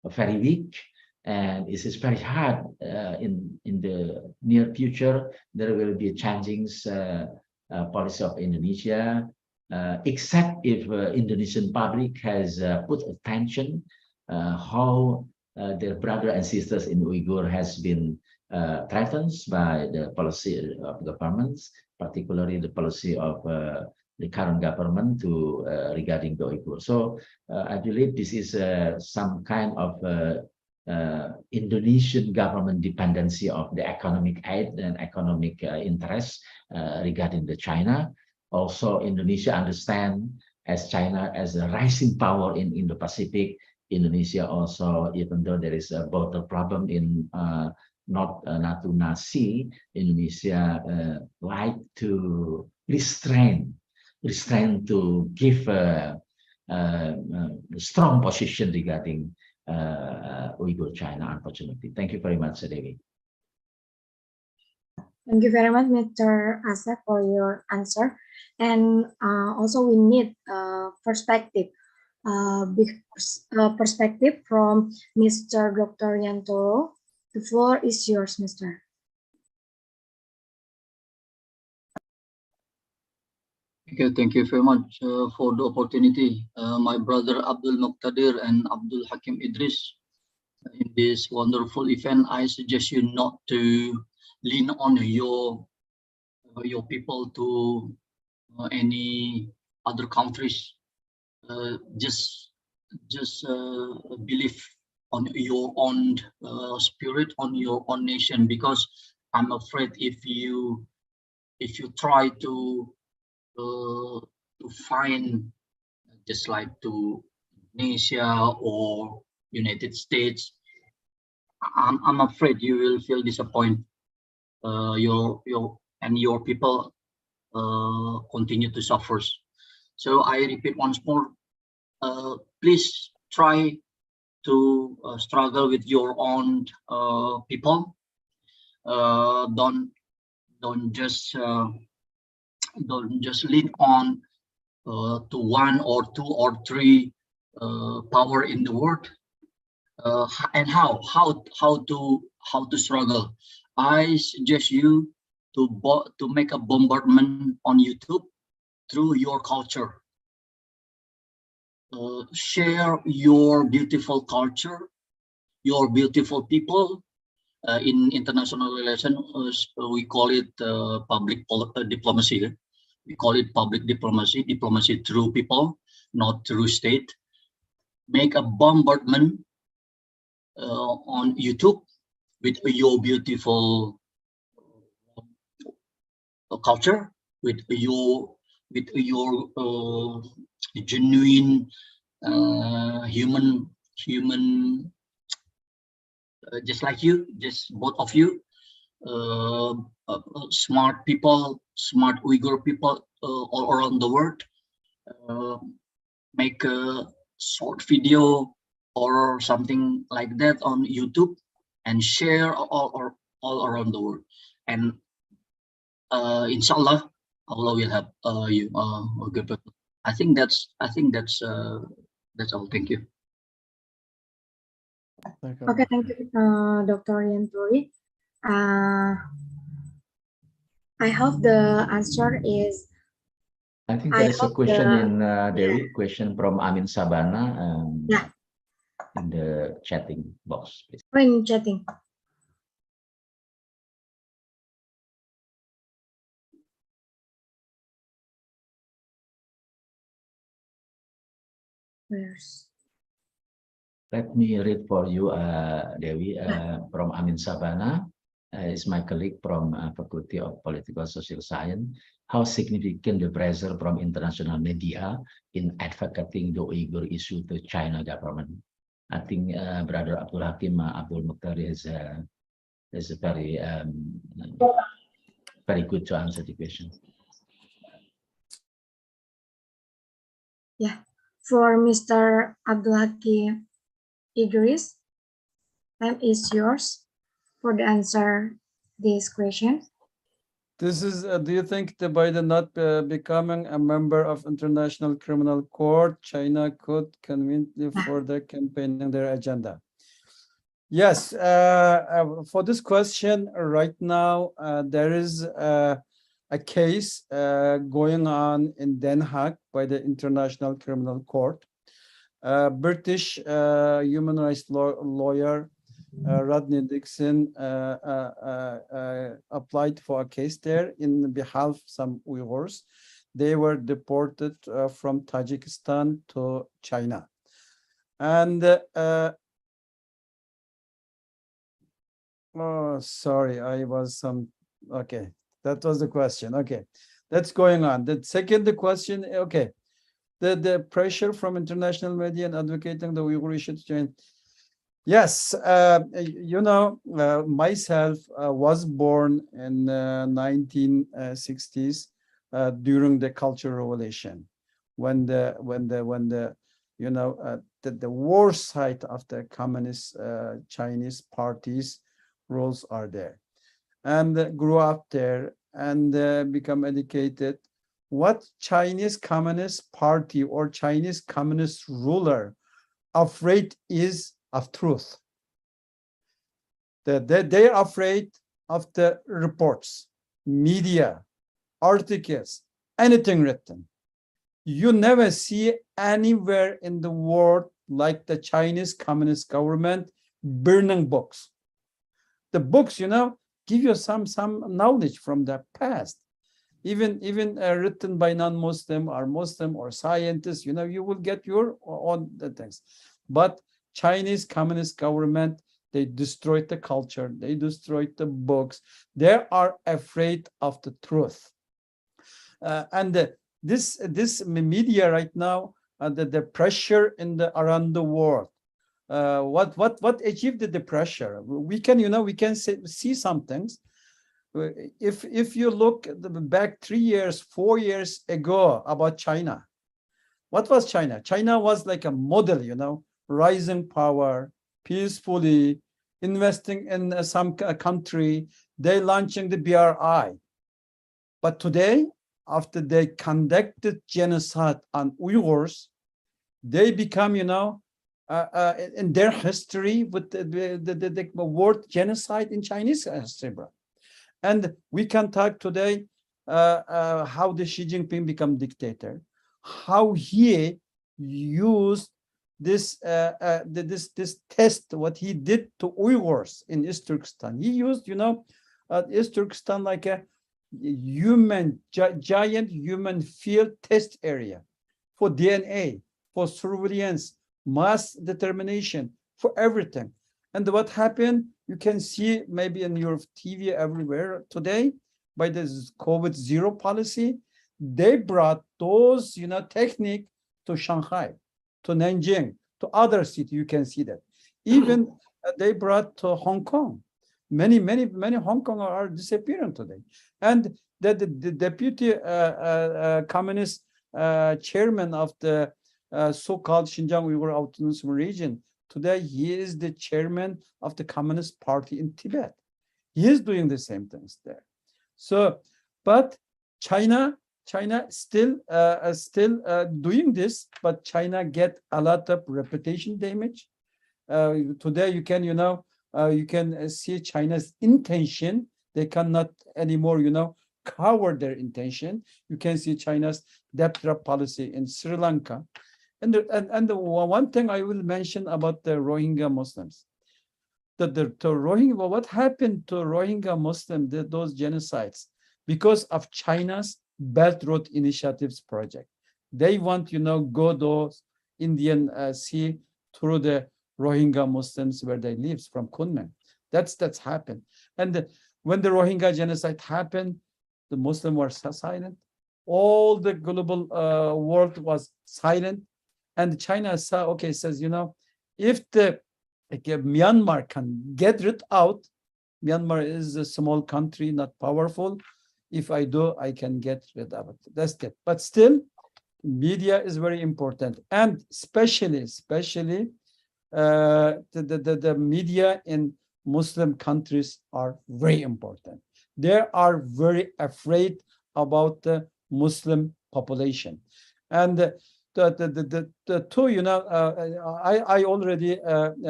B: very weak, and it is very hard in the near future. There will be changing policy of Indonesia, except if Indonesian public has put attention how their brothers and sisters in Uyghur has been threatened by the policy of governments, particularly the policy of the current government to regarding the Uyghur. So I believe this is some kind of Indonesian government dependency of the economic aid and economic interest regarding the China. Also, Indonesia understand as China as a rising power in Indo-Pacific. Indonesia also, even though there is a border problem in North Natuna Sea, Indonesia like to restrain to give a strong position regarding Uyghur China, unfortunately. Thank you very much, Devi.
D: Thank you very much, Mr. Asaf, for your answer. And also we need perspective from Mr. Dr. Yantoro. The floor is yours, Mr.
E: Okay, thank you very much for the opportunity. My brother Abdul Muqtadir and Abdul Hakim Idris, in this wonderful event, I suggest you not to lean on your people to any other countries. Just believe on your own spirit, on your own nation, because I'm afraid if you try to find just like to Indonesia or United States, I'm afraid you will feel disappointed. Your people continue to suffer. So I repeat once more, please try to struggle with your own people. Don't just lean on to one or two or three power in the world. And how to struggle. I suggest you to make a bombardment on YouTube through your culture. share your beautiful culture, your beautiful people. In international relations, we call it public diplomacy. We call it public diplomacy, diplomacy through people, not through state. Make a bombardment on YouTube with your beautiful culture, with your genuine human, just like you, just both of you, smart people, smart Uyghur people all around the world. Make a short video or something like that on YouTube and share all around the world. And inshallah, Allah will help you. Okay, but I think that's all. Thank you.
D: Okay, thank you, Dr. Yanturi. I hope the answer is.
B: I think
D: I
B: there is a
D: hope
B: question
D: the-
B: in Dewi, question from Amin Sabana
D: Yeah.
B: in the chatting box, please.
D: When chatting. Where's
B: Let me read for you, Dewi, from Amin Sabana. Is my colleague from Faculty of Political Social Science. How significant the pressure from international media in advocating the Uyghur issue to China government? I think Brother Abdul Hakim Abdul Mukhtar is a very very good to answer the question.
D: Yeah, for Mr. Abdul Hakim Idris, time is yours for the answer this question.
A: This is, do you think that by the not becoming a member of International Criminal Court, China could conveniently further campaigning their agenda? Yes, for this question right now, there is a case going on in Den Haag by the International Criminal Court. British human rights lawyer Rodney Dixon applied for a case there in behalf of some Uyghurs. They were deported from Tajikistan to China. And oh, sorry, I was okay, that was the question. Okay, that's going on. The second question, okay, the pressure from international media and advocating the Uyghur issue to China. Yes, you know, myself was born in 1960s during the Cultural Revolution, when the you know the war side of the communist Chinese parties rules are there, and grew up there and become educated. What Chinese Communist Party or Chinese Communist ruler afraid is of truth. They're afraid of the reports, media, articles, anything written. You never see anywhere in the world like the Chinese Communist government burning books. The books, you know, give you some knowledge from the past. Even written by non-Muslim or Muslim or scientists, you know, you will get your own things. But Chinese Communist government, they destroyed the culture, they destroyed the books. They are afraid of the truth. And this media right now, the pressure in around the world. What achieved the pressure? We can, you know, we can see some things. If you look back 3 years, 4 years ago about China, what was China? China was like a model, you know, rising power, peacefully investing in some country. They launching the BRI. But today, after they conducted genocide on Uyghurs, they become, you know, in their history with the word genocide in Chinese history, bro. And we can talk today how the Xi Jinping become dictator, how he used this this test, what he did to Uyghurs in East Turkestan. He used, East Turkestan like a giant human field test area for DNA, for surveillance, mass determination, for everything. And what happened, you can see maybe in your TV everywhere today, by this COVID zero policy, they brought those, technique to Shanghai, to Nanjing, to other cities. You can see that. Even they brought to Hong Kong. Many Hong Kong are disappearing today. And the deputy communist chairman of the so-called Xinjiang Uyghur Autonomous Region, today he is the chairman of the Communist Party in Tibet. He is doing the same things there. So, but China still doing this, but China get a lot of reputation damage. Today you can you can see China's intention. They cannot anymore cover their intention. You can see China's debt trap policy in Sri Lanka. And the one thing I will mention about the Rohingya Muslims, that the Rohingya, what happened to Rohingya Muslims, those genocides, because of China's Belt Road Initiatives project. They want, go those Indian Sea through the Rohingya Muslims where they live from Kunming. That's happened. And when the Rohingya genocide happened, the Muslims were silent. All the global world was silent. And China says, if Myanmar can get rid out, Myanmar is a small country, not powerful. If I do, I can get rid of it. That's it. But still, media is very important. And especially the media in Muslim countries are very important. They are very afraid about the Muslim population. And the two, I already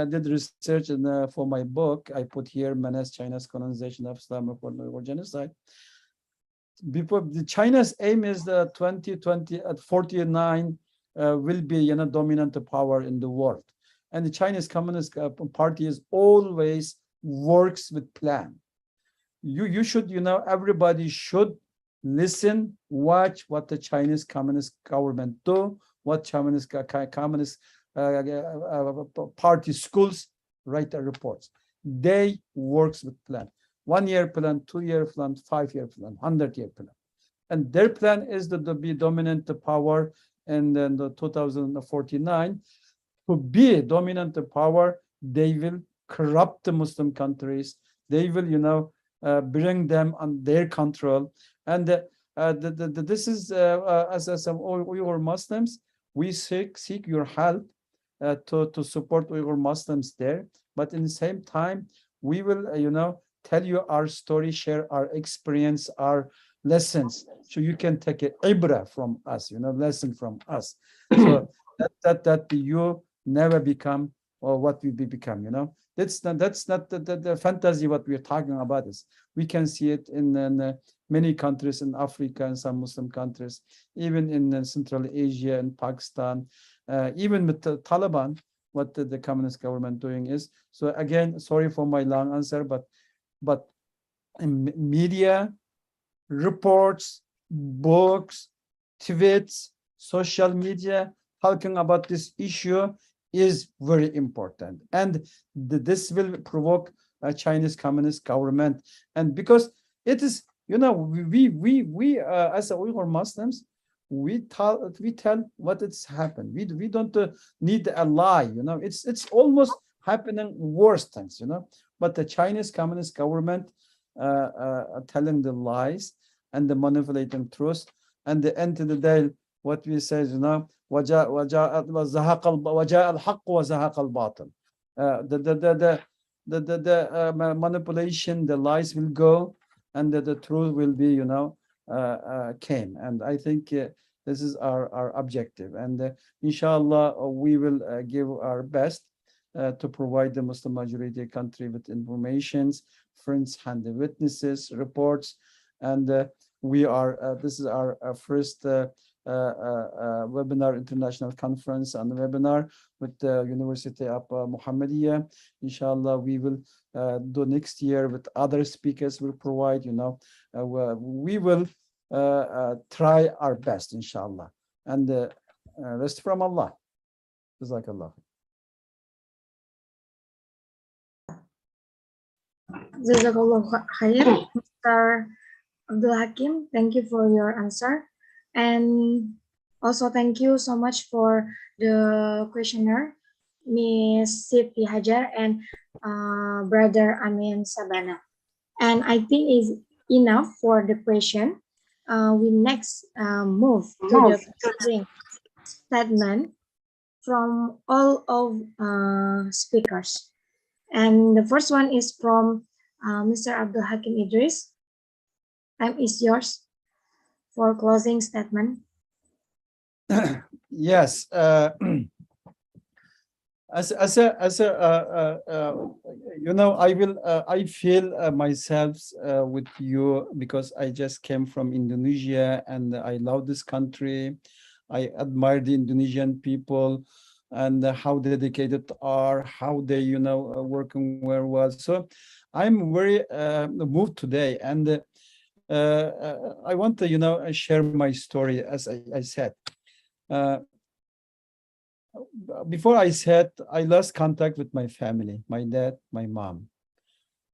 A: did research for my book. I put here Menace China's colonization of Islam or genocide. Before China's aim is the 2020 at 49 will be dominant power in the world, and the Chinese Communist Party is always works with plan. You should everybody should listen, watch what the Chinese Communist government do, what Chinese Communist Party schools write the reports. They works with plan. 1 year plan, 2 year plan, 5 year plan, 100-year plan. And their plan is to be dominant power in the 2049. To be dominant power, they will corrupt the Muslim countries. They will, bring them on their control. And this is, as Uyghur Muslims, we seek your help to support Uyghur Muslims there. But in the same time, we will, tell you our story, share our experience, our lessons, so you can take a ibra from us, lesson from us, so that you never become or what we become. That's not the fantasy what we're talking about. Is we can see it in many countries in Africa and some Muslim countries, even in Central Asia and Pakistan, even with the Taliban, what the communist government doing is. So again, sorry for my long answer, but media, reports, books, tweets, social media talking about this issue is very important, and this will provoke a Chinese Communist government. And because it is, we as a Uyghur Muslims, we tell what it's happened. We don't need a lie. It's almost happening worse things. But the Chinese Communist government telling the lies and the manipulating truth. And the end of the day, what we say is, وجاء الحق وزهق الباطل. The manipulation, the lies will go, and the truth will be, came. And I think this is our objective. And inshallah, we will give our best to provide the Muslim majority country with informations, first-hand witnesses, reports, and we are. This is our first webinar, international conference and webinar with the University of Muhammadiyah. Inshallah, we will do next year with other speakers will provide, we will try our best, inshallah. And rest from Allah. Jazakallah.
D: Jazakallah khair, Mr. Abdul Hakim. Thank you for your answer. And also thank you so much for the questioner, Miss Siti Hajar and Brother Amin Sabana. And I think is enough for the question. We next move to the closing statement from all of speakers. And the first one is from Mr. Abdul Hakim Idris. Time is yours for closing statement.
A: Yes. I feel myself with you because I just came from Indonesia and I love this country. I admire the Indonesian people and how dedicated are, how they, working very well. So I'm very moved today, and I want to, share my story. As I said, before I said, I lost contact with my family, my dad, my mom,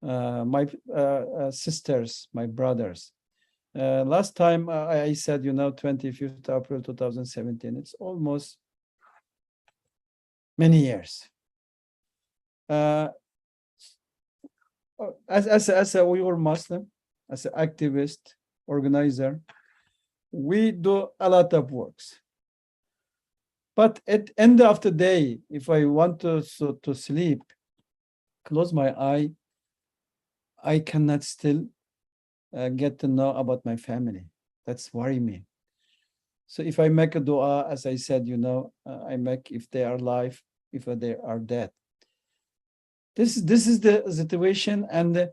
A: my sisters, my brothers. Last time I said, 25th April 2017, it's almost many years. As a Uyghur Muslim, as an activist, organizer, we do a lot of works. But at the end of the day, if I want to sleep, close my eye, I cannot still get to know about my family. That's worry me. So if I make a dua, as I said, I make if they are alive, if they are dead. This is the situation, and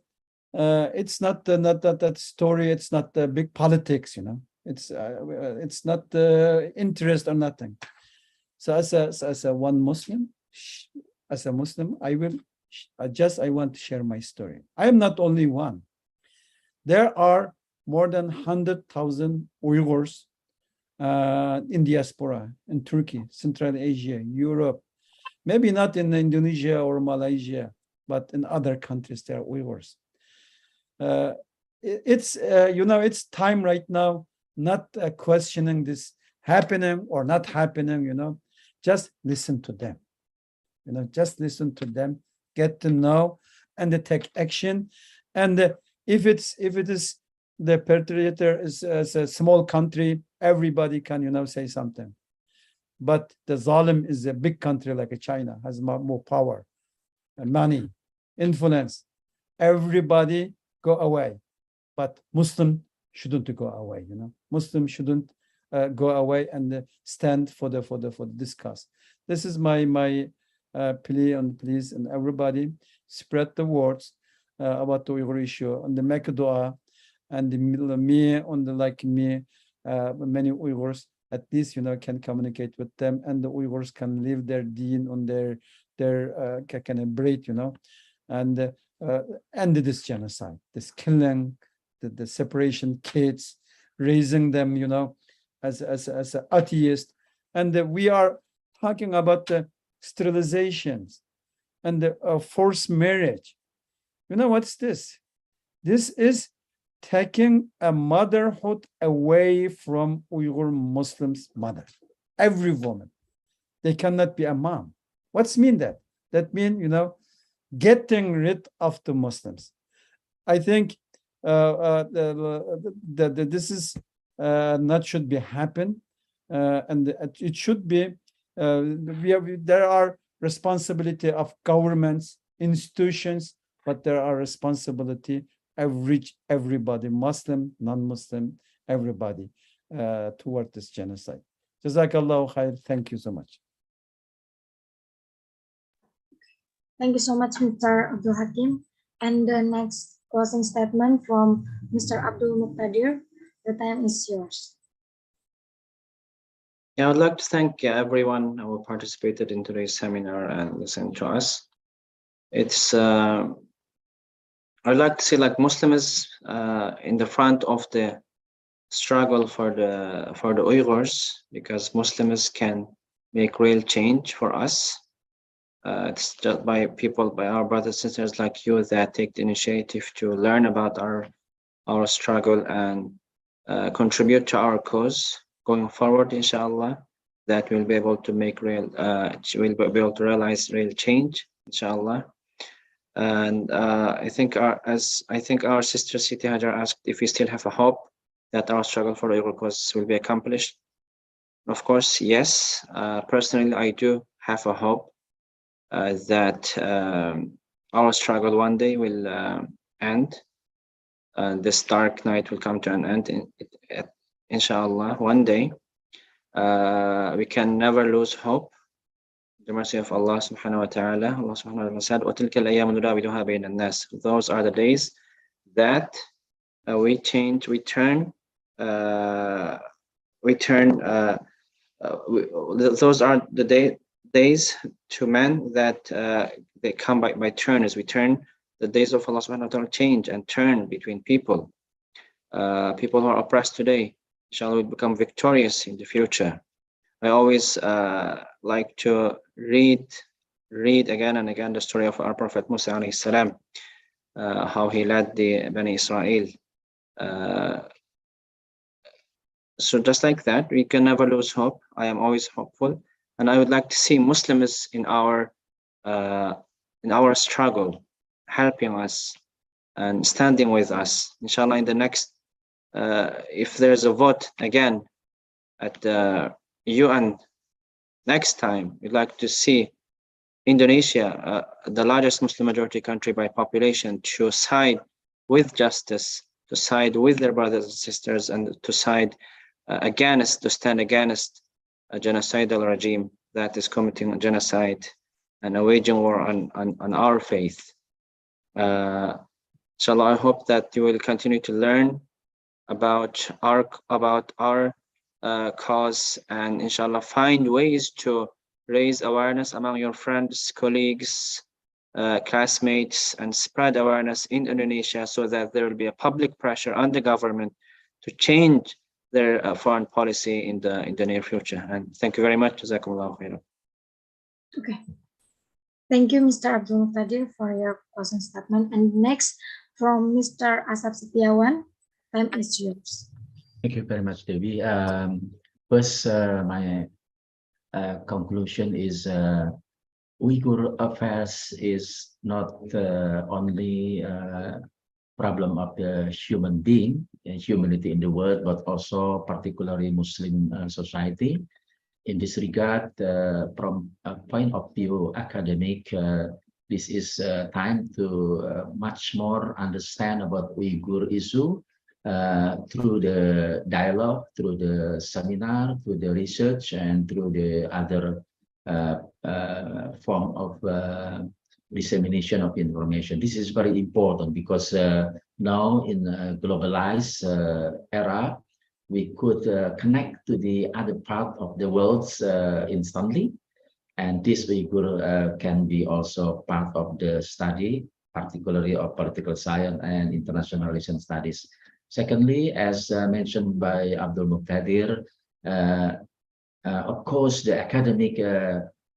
A: it's not that story. It's not the big politics, It's not the interest or nothing. So as a one Muslim, as a Muslim, I want to share my story. I am not only one. There are more than 100,000 Uyghurs in diaspora, in Turkey, Central Asia, Europe, maybe not in Indonesia or Malaysia, but in other countries there are Uyghurs. It's time right now, not questioning this happening or not happening, just listen to them. Just listen to them, get to know, and take action. And if it is the perpetrator is a small country, everybody can say something. But the Zalim is a big country like China, has more power, and money, influence. Everybody go away, but Muslim shouldn't go away. Muslim shouldn't go away and stand for the discuss. This is my plea, and please, and everybody spread the words about the Uyghur issue and the make dua, and me on the many Uyghurs at least can communicate with them, and the Uyghurs can live their deen on their kind of breed, and end this genocide, this killing, the separation kids, raising them, as an atheist. And we are talking about the sterilizations and the forced marriage. What's this? This is taking a motherhood away from Uyghur Muslims' mother. Every woman, they cannot be a mom. What's mean that? That means, getting rid of the Muslims. I think this is not should be happen, and it should be. There are responsibility of governments, institutions, but there are responsibility everybody, Muslim, non-Muslim, everybody, toward this genocide. Jazakallahu khair. Thank you so much.
D: Thank you so much, Mr. Abdul Hakim. And the next closing statement from Mr. Abdul Muqtadir. The time is yours.
C: Yeah, I'd like to thank everyone who participated in today's seminar and listened to us. It's I'd like to say like Muslims in the front of the struggle for the Uyghurs, because Muslims can make real change for us. It's just by people, by our brothers and sisters like you that take the initiative to learn about our struggle and contribute to our cause going forward, inshallah. That we'll be able to make real, we'll be able to realize real change, inshallah. And I think our sister Siti Hajar asked if we still have a hope that our struggle for the Uyghur cause will be accomplished. Of course, yes. Personally, I do have a hope that our struggle one day will end. This dark night will come to an end, inshallah, one day. We can never lose hope. The mercy of Allah subhanahu wa ta'ala. Allah subhanahu wa ta'ala said, وَتِلْكَ الْأَيَّامُ نُدَاوِلُهَا بَيْنَ النَّاسِ. Those are the days that we change, we turn, those are the days to men that they come by turn. As we turn, the days of Allah subhanahu wa ta'ala change and turn between people. People who are oppressed today, inshallah, will become victorious in the future. I always like to read again and again the story of our Prophet Musa alayhi salam, how he led the Bani Israel. So just like that, we can never lose hope. I am always hopeful, and I would like to see Muslims in our struggle, helping us and standing with us. Inshallah, in the next, if there's a vote again at the UN next time, we'd like to see Indonesia, the largest Muslim majority country by population, to side with justice, to side with their brothers and sisters, and to side to stand against a genocidal regime that is committing genocide and waging war on our faith. Inshallah, I hope that you will continue to learn about our cause, and inshallah find ways to raise awareness among your friends, colleagues, classmates, and spread awareness in Indonesia, so that there will be a public pressure on the government to change their foreign policy in the near future. And thank you very much. Jazakumullahu khairan.
D: Okay. Thank you, Mr. Abdul Muqtadir, for your closing statement. And next, from Mr. Asap Setiawan, time is yours.
B: Thank you very much, Devi. First, my conclusion is Uyghur affairs is not only problem of the human being and humanity in the world, but also particularly Muslim society. In this regard, from a point of view academic, this is time to much more understand about Uyghur issue through the dialogue, through the seminar, through the research, and through the other form of dissemination of information. This is very important because now in a globalized era, we could connect to the other part of the world instantly. And this Uyghur can be also part of the study, particularly of political science and international relations studies. Secondly, as mentioned by Abdul Muqtadir, of course, the academic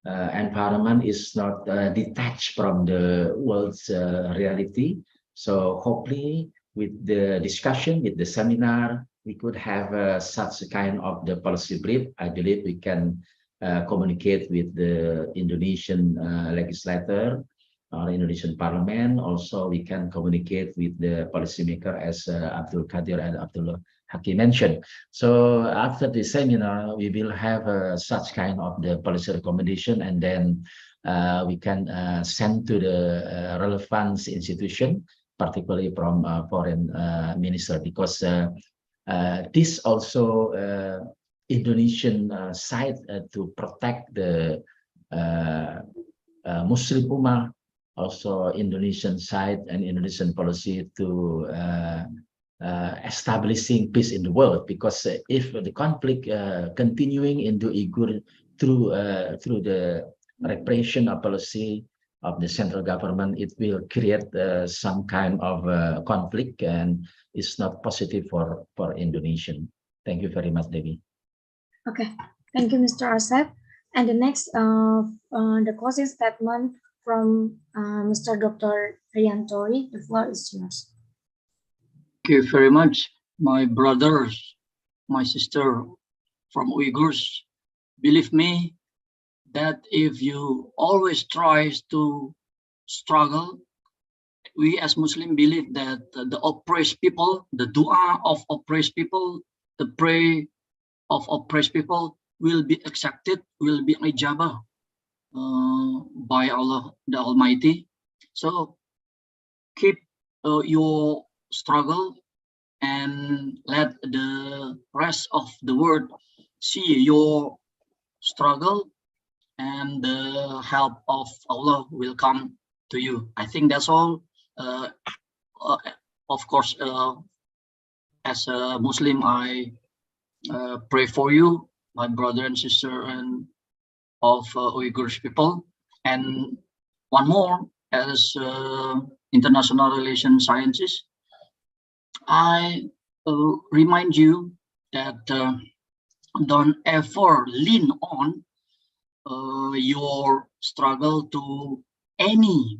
B: environment is not detached from the world's reality. So hopefully with the discussion, with the seminar, we could have such a kind of the policy brief. I believe we can communicate with the Indonesian legislator or Indonesian parliament. Also, we can communicate with the policymaker, as Abdul Qadir and Abdul Hakim mentioned. So after the seminar, we will have such kind of the policy recommendation, and then we can send to the relevant institution, particularly from foreign minister, because this also Indonesian side to protect the Muslim Ummah, also Indonesian side and Indonesian policy to establishing peace in the world, because if the conflict continuing in the Uyghur through the repression of policy of the central government, it will create some kind of conflict, and it's not positive for Indonesian. Thank you very much, Devi.
D: Okay, thank you, Mr. Asep. And the next, the closing statement from Mr. Dr. Riantori. The floor is yours.
E: Thank you very much, my brothers, my sister from Uyghurs. Believe me that if you always try to struggle, we as Muslim believe that the oppressed people, the dua of oppressed people, the prayer of oppressed people will be accepted, will be ijabah by Allah the Almighty. So keep your struggle and let the rest of the world see your struggle, and the help of Allah will come to you. I think that's all. Of course, as a Muslim, I pray for you, my brother and sister, and of Uyghur people. And one more, as international relations scientist, I remind you that don't ever lean on your struggle to any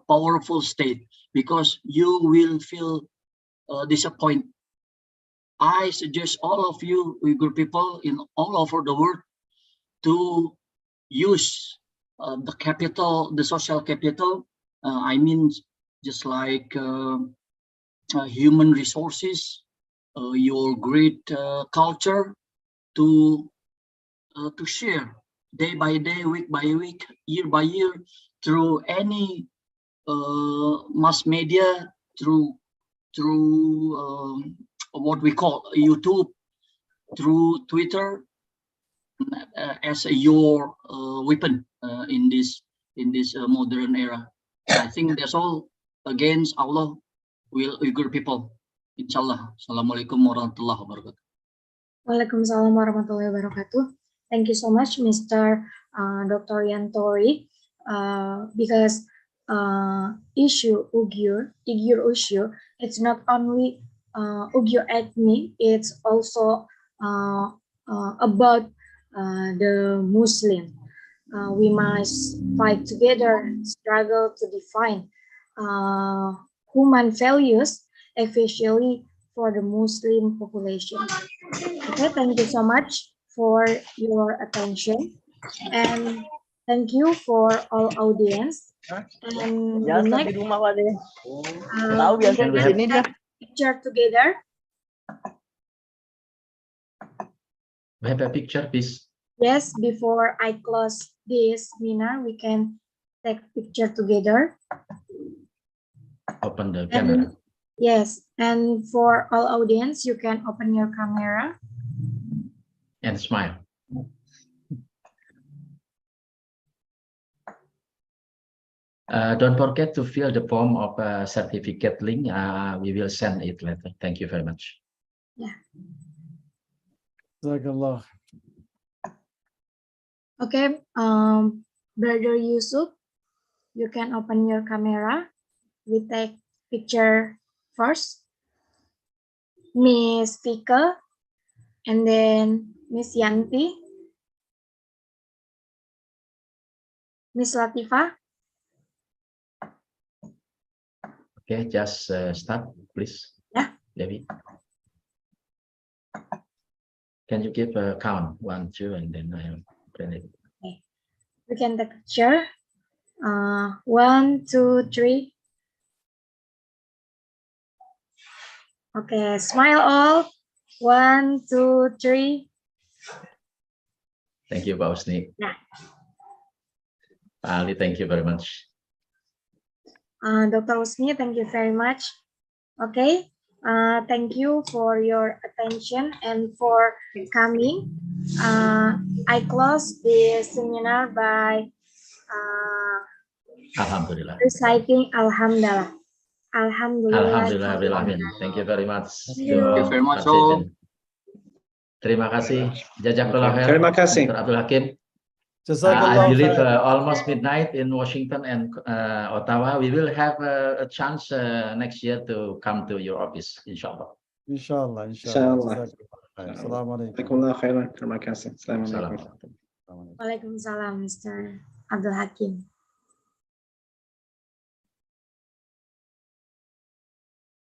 E: powerful state, because you will feel disappointed. I suggest all of you Uyghur people in all over the world to use the capital, the social capital. I mean, just like human resources, your great culture, to share day by day, week by week, year by year, through any mass media, through what we call YouTube, through Twitter, as your weapon in this modern era. I think that's all. Against Allah will Uyghur people. Inshallah. Assalamualaikum warahmatullahi wabarakatuh.
D: Waalaikumsalam warahmatullahi wabarakatuh. Thank you so much, Mr. Dr. Yantori, because Uyghur issue, it's not only Uyghur ethnic, it's also about the Muslim. We must fight together, struggle to define human values, especially for the Muslim population. Okay, thank you so much for your attention, and thank you for all audience. And the next, we can take picture together.
B: We have a picture, please.
D: Yes, before I close this webinar, we can take picture together.
B: Open the camera.
D: Yes, and for all audience, you can open your camera.
B: And smile. Don't forget to fill the form of certificate link. We will send it later. Thank you very much.
D: Yeah.
A: Jazakallah.
D: Okay, Brother Yusuf, you can open your camera. We take picture first. Miss Fika, and then Miss Yanti, Miss Latifa.
B: Okay, just start, please.
D: Yeah.
B: Devi. Can you give a count? 1, 2, and then I will print it.
D: Okay. We can take picture. 1, 2, 3. Okay, smile all. 1, 2, 3.
B: Thank you, Pak Usni.
D: Yeah.
B: Pak Ali, thank you very much.
D: Dr. Usni, thank you very much. Okay, thank you for your attention and for coming. I close this seminar by
B: Alhamdulillah.
D: reciting Alhamdulillah. Alhamdulillah.
B: Thank you very much.
D: Thank you.
E: Thank you very much all.
B: Terima kasih. Jazakallah khair,
C: Terima kasih.
B: Mr. Abdul Hakim. I
A: Jazakallah
B: believe
A: khair.
B: almost midnight in Washington and Ottawa. We will have a chance next year to come to your office, inshallah.
A: Inshallah.
C: Inshallah.
A: Jazakallah khair. Assalamualaikum.
C: Jazakumullah khairan. Terima kasih. Assalamualaikum.
B: Assalamualaikum.
D: Waalaikumsalam, Mr. Abdul Hakim.